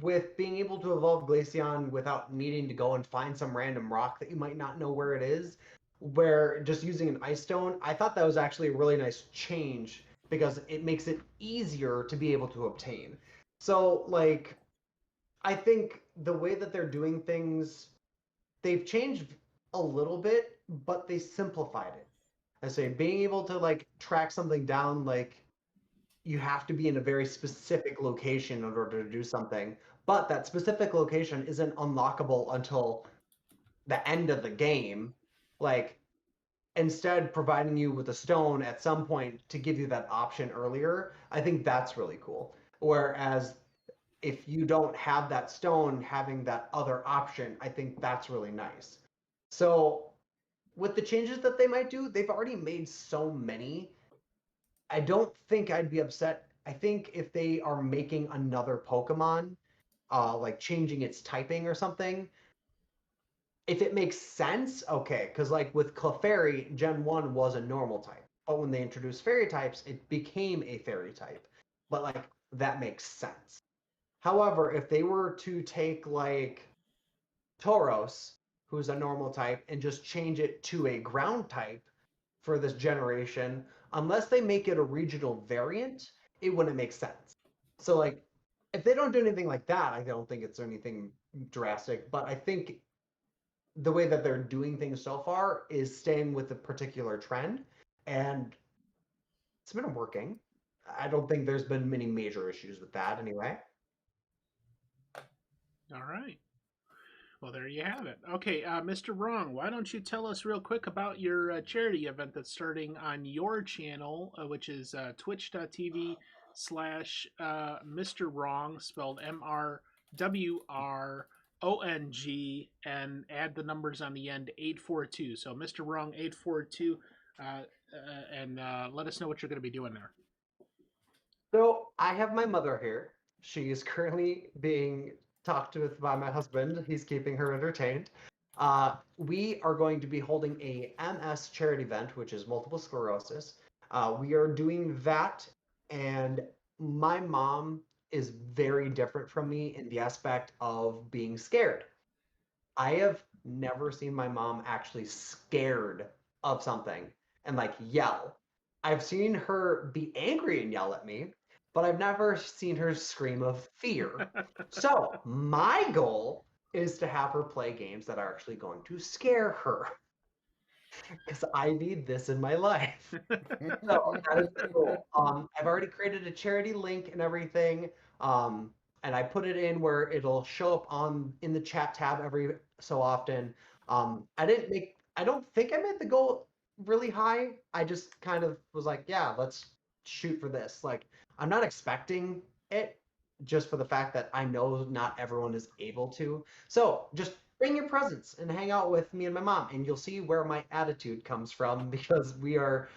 with being able to evolve Glaceon without needing to go and find some random rock that you might not know where it is, where just using an Ice Stone, I thought that was actually a really nice change because it makes it easier to be able to obtain. So, like, I think the way that they're doing things, they've changed a little bit, but they simplified it. I say being able to like track something down, like you have to be in a very specific location in order to do something, but that specific location isn't unlockable until the end of the game. Like, instead providing you with a stone at some point to give you that option earlier, I think that's really cool. Whereas if you don't have that stone, having that other option, I think that's really nice. So with the changes that they might do, they've already made so many. I don't think I'd be upset. I think if they are making another Pokemon, like changing its typing or something, if it makes sense, okay. Because like with Clefairy, Gen 1 was a normal type. But when they introduced fairy types, it became a fairy type. But like that makes sense. However, if they were to take like Tauros, who's a normal type, and just change it to a ground type for this generation, unless they make it a regional variant, it wouldn't make sense. So like if they don't do anything like that, I don't think it's anything drastic. But I think the way that they're doing things so far is staying with a particular trend, and it's been working. I don't think there's been many major issues with that anyway. All right. Well, there you have it. Okay, Mr. Wrong, why don't you tell us real quick about your charity event that's starting on your channel, which is twitch.tv/Mr. Wrong, spelled MrWrong, and add the numbers on the end, 842. So Mr. Wrong, 842, and let us know what you're going to be doing there. So I have my mother here. She is currently being talked with by my husband. He's keeping her entertained. We are going to be holding a MS charity event, which is multiple sclerosis. We are doing that, and my mom is very different from me in the aspect of being scared. I have never seen my mom actually scared of something and like yell. I've seen her be angry and yell at me, but I've never seen her scream of fear. So my goal is to have her play games that are actually going to scare her. Because I need this in my life. So that is the goal. I've already created a charity link and everything. And I put it in where it'll show up in the chat tab every so often. I don't think I made the goal really high. I just kind of was like, yeah, let's shoot for this. Like, I'm not expecting it, just for the fact that I know not everyone is able to. So just bring your presents and hang out with me and my mom, and you'll see where my attitude comes from, because we are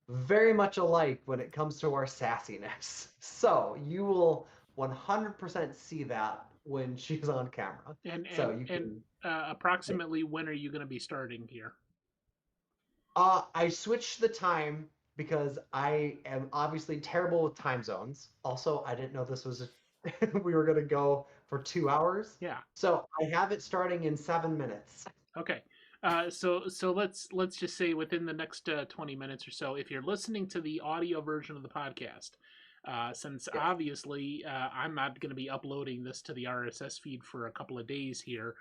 very much alike when it comes to our sassiness. So you will 100% see that when she's on camera. And approximately when are you going to be starting here? I switched the time because I am obviously terrible with time zones. Also, I didn't know this was we were going to go for 2 hours. Yeah. So I have it starting in 7 minutes. Okay. So let's just say within the next 20 minutes or so, if you're listening to the audio version of the podcast, since Yes. obviously I'm not going to be uploading this to the RSS feed for a couple of days here,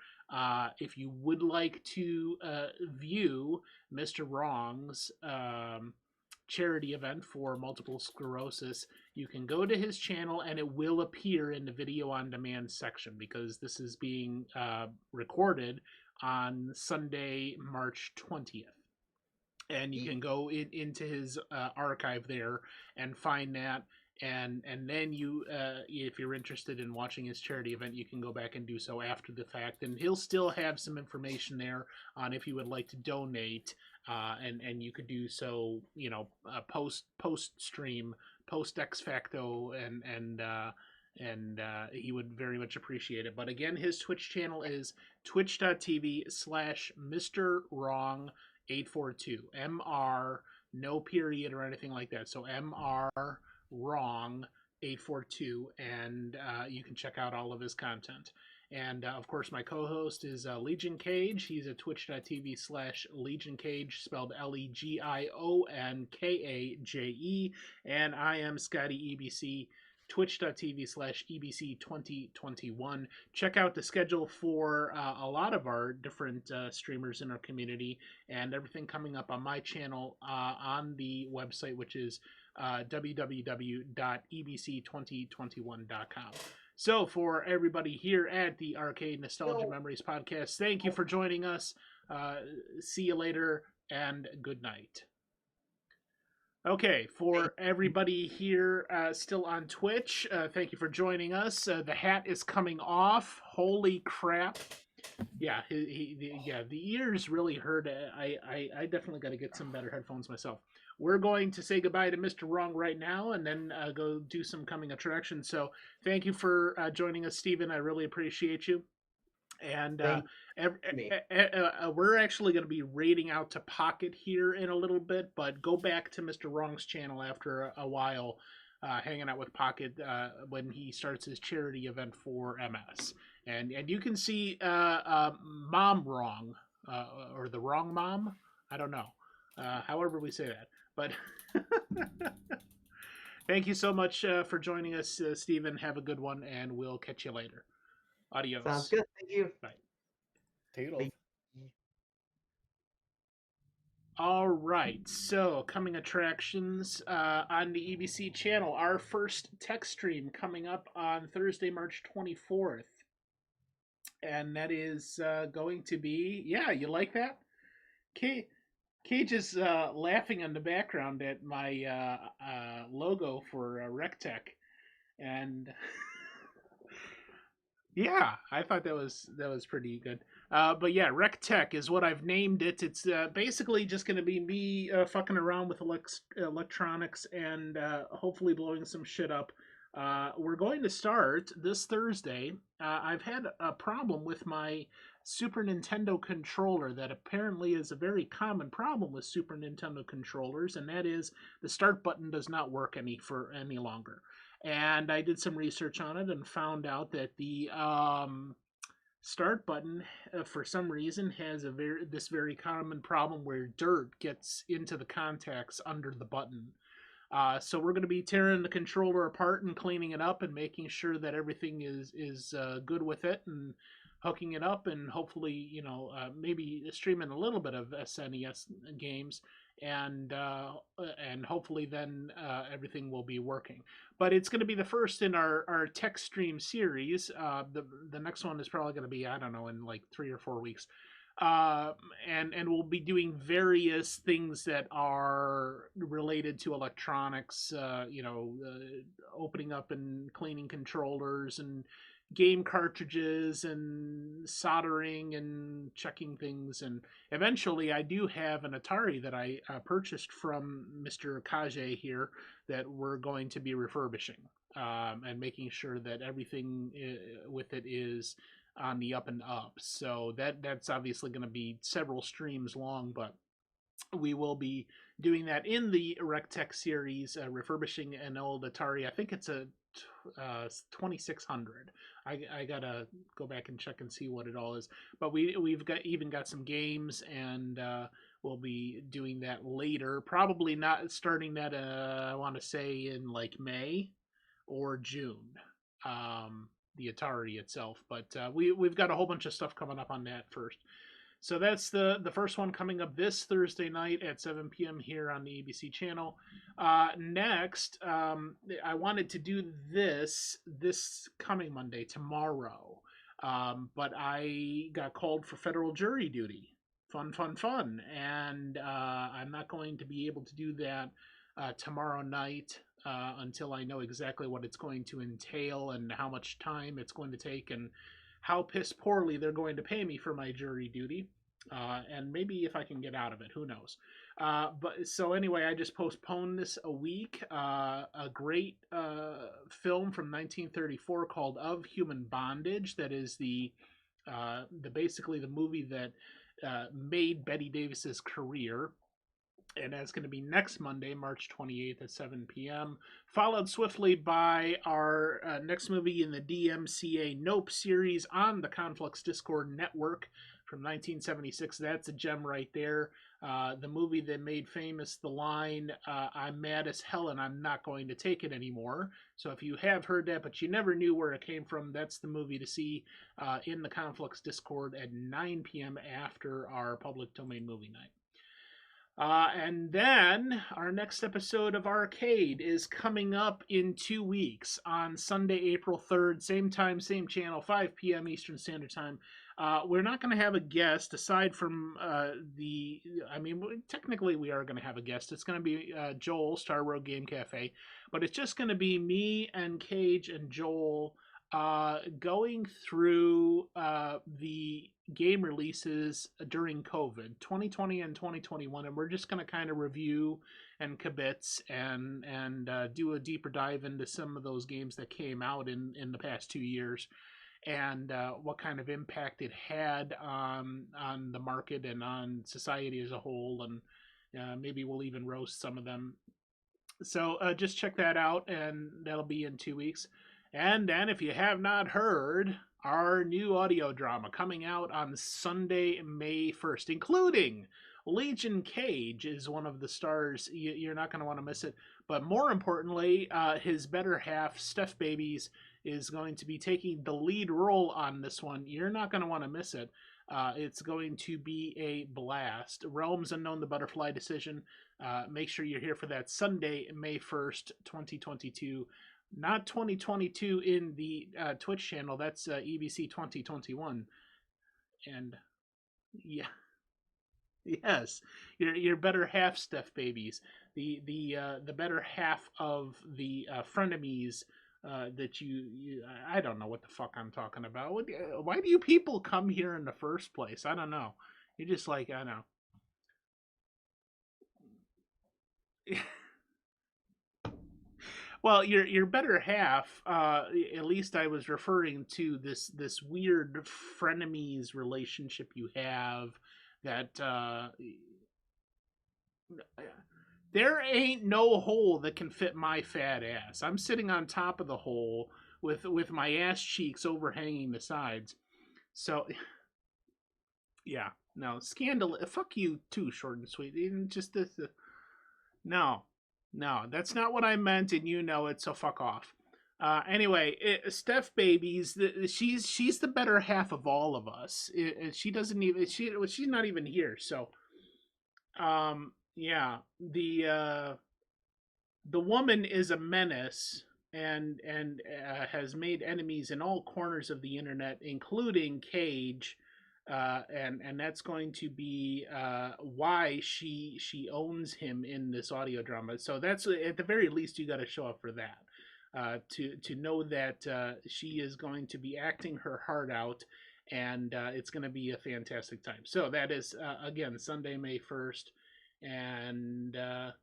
if you would like to view MrWrong's charity event for multiple sclerosis, you can go to his channel and it will appear in the video on demand section because this is being recorded on Sunday, March 20th. And you can go into his archive there and find that. And then you, if you're interested in watching his charity event, you can go back and do so after the fact. And he'll still have some information there on if you would like to donate. And you could do so, post stream, post ex facto, and he would very much appreciate it. But again, his Twitch channel is twitch.tv/MrWrong842. MR, no period or anything like that. So MrWrong842, and you can check out all of his content. And of course, my co-host is Legion Cage. He's at twitch.tv/Legion Cage, spelled LEGIONKAJE. And I am Scotty EBC, twitch.tv/EBC2021. Check out the schedule for a lot of our different streamers in our community and everything coming up on my channel on the website, which is www.ebc2021.com. So for everybody here at the Arcade Nostalgia Memories podcast, thank you for joining us. See you later and good night. Okay, for everybody here still on Twitch, thank you for joining us. The hat is coming off. Holy crap. Yeah, the ears really hurt. I definitely got to get some better headphones myself. We're going to say goodbye to MrWrong right now and then go do some coming attractions. So thank you for joining us, Stephen. I really appreciate you. And we're actually going to be raiding out to Pocket here in a little bit, but go back to MrWrong's channel after a while, hanging out with Pocket when he starts his charity event for MS. And you can see Mom Wrong, or the Wrong Mom. I don't know. However we say that. But thank you so much for joining us, Stephen. Have a good one, and we'll catch you later. Adios. Sounds good. Thank you. Bye. Toodles. All right, so coming attractions on the EBC channel. Our first tech stream coming up on Thursday, March 24th. And that is going to be, yeah, you like that? Cage is laughing in the background at my logo for RecTech. And yeah, I thought that was pretty good. But yeah, RecTech is what I've named it. It's basically just going to be me fucking around with electronics and hopefully blowing some shit up. We're going to start this Thursday. I've had a problem with my Super Nintendo controller that apparently is a very common problem with Super Nintendo controllers, and that is the start button does not work any longer. And I did some research on it and found out that the start button, for some reason, has this very common problem where dirt gets into the contacts under the button. So we're going to be tearing the controller apart and cleaning it up and making sure that everything is good with it and hooking it up and hopefully, maybe streaming a little bit of SNES games and hopefully then everything will be working. But it's going to be the first in our tech stream series. The next one is probably going to be, I don't know, in like 3 or 4 weeks. And we'll be doing various things that are related to electronics, opening up and cleaning controllers and game cartridges and soldering and checking things. And eventually I do have an Atari that I purchased from Mr. Kaje here that we're going to be refurbishing and making sure that everything with it is on the up and up. So that's obviously going to be several streams long, but we will be doing that in the RecTech series, refurbishing an old Atari. I think it's a 2600. I gotta go back and check and see what it all is. But we've got some games, and we'll be doing that later. Probably not starting that. I want to say in like May or June. The Atari itself, but we've got a whole bunch of stuff coming up on that first. So that's the first one coming up this Thursday night at 7 p.m. here on the ABC channel. Next, I wanted to do this coming Monday, tomorrow, but I got called for federal jury duty. Fun. And I'm not going to be able to do that tomorrow night until I know exactly what it's going to entail and how much time it's going to take and how piss poorly they're going to pay me for my jury duty, and maybe if I can get out of it, who knows. But so anyway, I just postponed this a week. A great film from 1934 called Of Human Bondage. That is the basically the movie that made Betty Davis's career. And that's going to be next Monday, March 28th at 7 p.m., followed swiftly by our next movie in the DMCA Nope series on the Conflux Discord network from 1976. That's a gem right there. The movie that made famous the line, I'm mad as hell and I'm not going to take it anymore. So if you have heard that but you never knew where it came from, that's the movie to see in the Conflux Discord at 9 p.m. after our public domain movie night. And then our next episode of RCADE is coming up in 2 weeks on Sunday, April 3rd, same time, same channel, 5 p.m. Eastern Standard Time. We're not going to have a guest aside from technically we are going to have a guest. It's going to be Joel, Star Road Game Cafe, but it's just going to be me and Cage and Joel going through the game releases during COVID 2020 and 2021, and we're just going to kind of review and kibitz and do a deeper dive into some of those games that came out in the past 2 years and what kind of impact it had on the market and on society as a whole, and maybe we'll even roast some of them. So just check that out, and that'll be in 2 weeks. And then, if you have not heard, our new audio drama coming out on Sunday, May 1st, including Legion Cage is one of the stars. You're not going to want to miss it. But more importantly, his better half, Steph Babies, is going to be taking the lead role on this one. You're not going to want to miss it. It's going to be a blast. Realms Unknown, the Butterfly Decision. Make sure you're here for that Sunday, May 1st, 2022. Not 2022 in the Twitch channel. That's EBC 2021. And yeah, yes, your better half, Steph Babies. The better half of the frenemies that you I don't know what the fuck I'm talking about. Why do you people come here in the first place? I don't know. You're just like, I know. Well, your better half, at least I was referring to this weird frenemies relationship you have that there ain't no hole that can fit my fat ass. I'm sitting on top of the hole with my ass cheeks overhanging the sides. So yeah, no, scandal. Fuck you too, short and sweet. Just this. No, that's not what I meant, and you know it, so fuck off. Anyway, Steph Babies, she's the better half of all of us. She doesn't even she's not even here. So, yeah, the woman is a menace and has made enemies in all corners of the internet, including Cage. And that's going to be why she owns him in this audio drama. So that's at the very least you got to show up for that to know that she is going to be acting her heart out, and it's going to be a fantastic time. So that is again Sunday, May 1st, and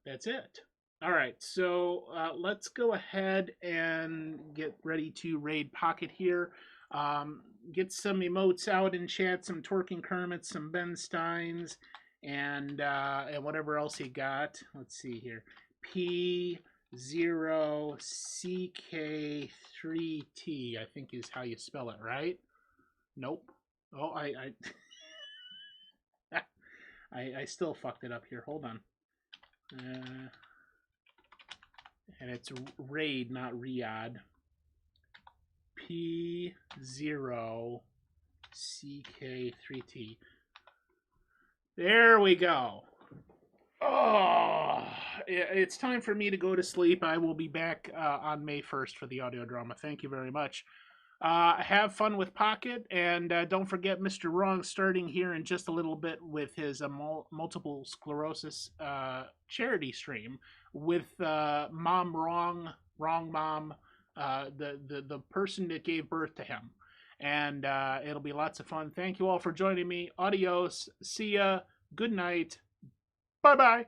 that's it. All right, so let's go ahead and get ready to raid Pocket here. Get some emotes out in chat, some Twerking Kermits, some Ben Steins, and whatever else he got. Let's see here. P0CK3T, I think is how you spell it, right? Nope. Oh, I still fucked it up here. Hold on. And it's RAID, not RIAD. P0CK3T. There we go. Oh, it's time for me to go to sleep. I will be back on May 1st for the audio drama. Thank you very much. Have fun with Pocket, and don't forget Mr. Wrong starting here in just a little bit with his multiple sclerosis charity stream with Mom Wrong Mom, the person that gave birth to him. And it'll be lots of fun. Thank you all for joining me. Adios. See ya. Good night. Bye-bye.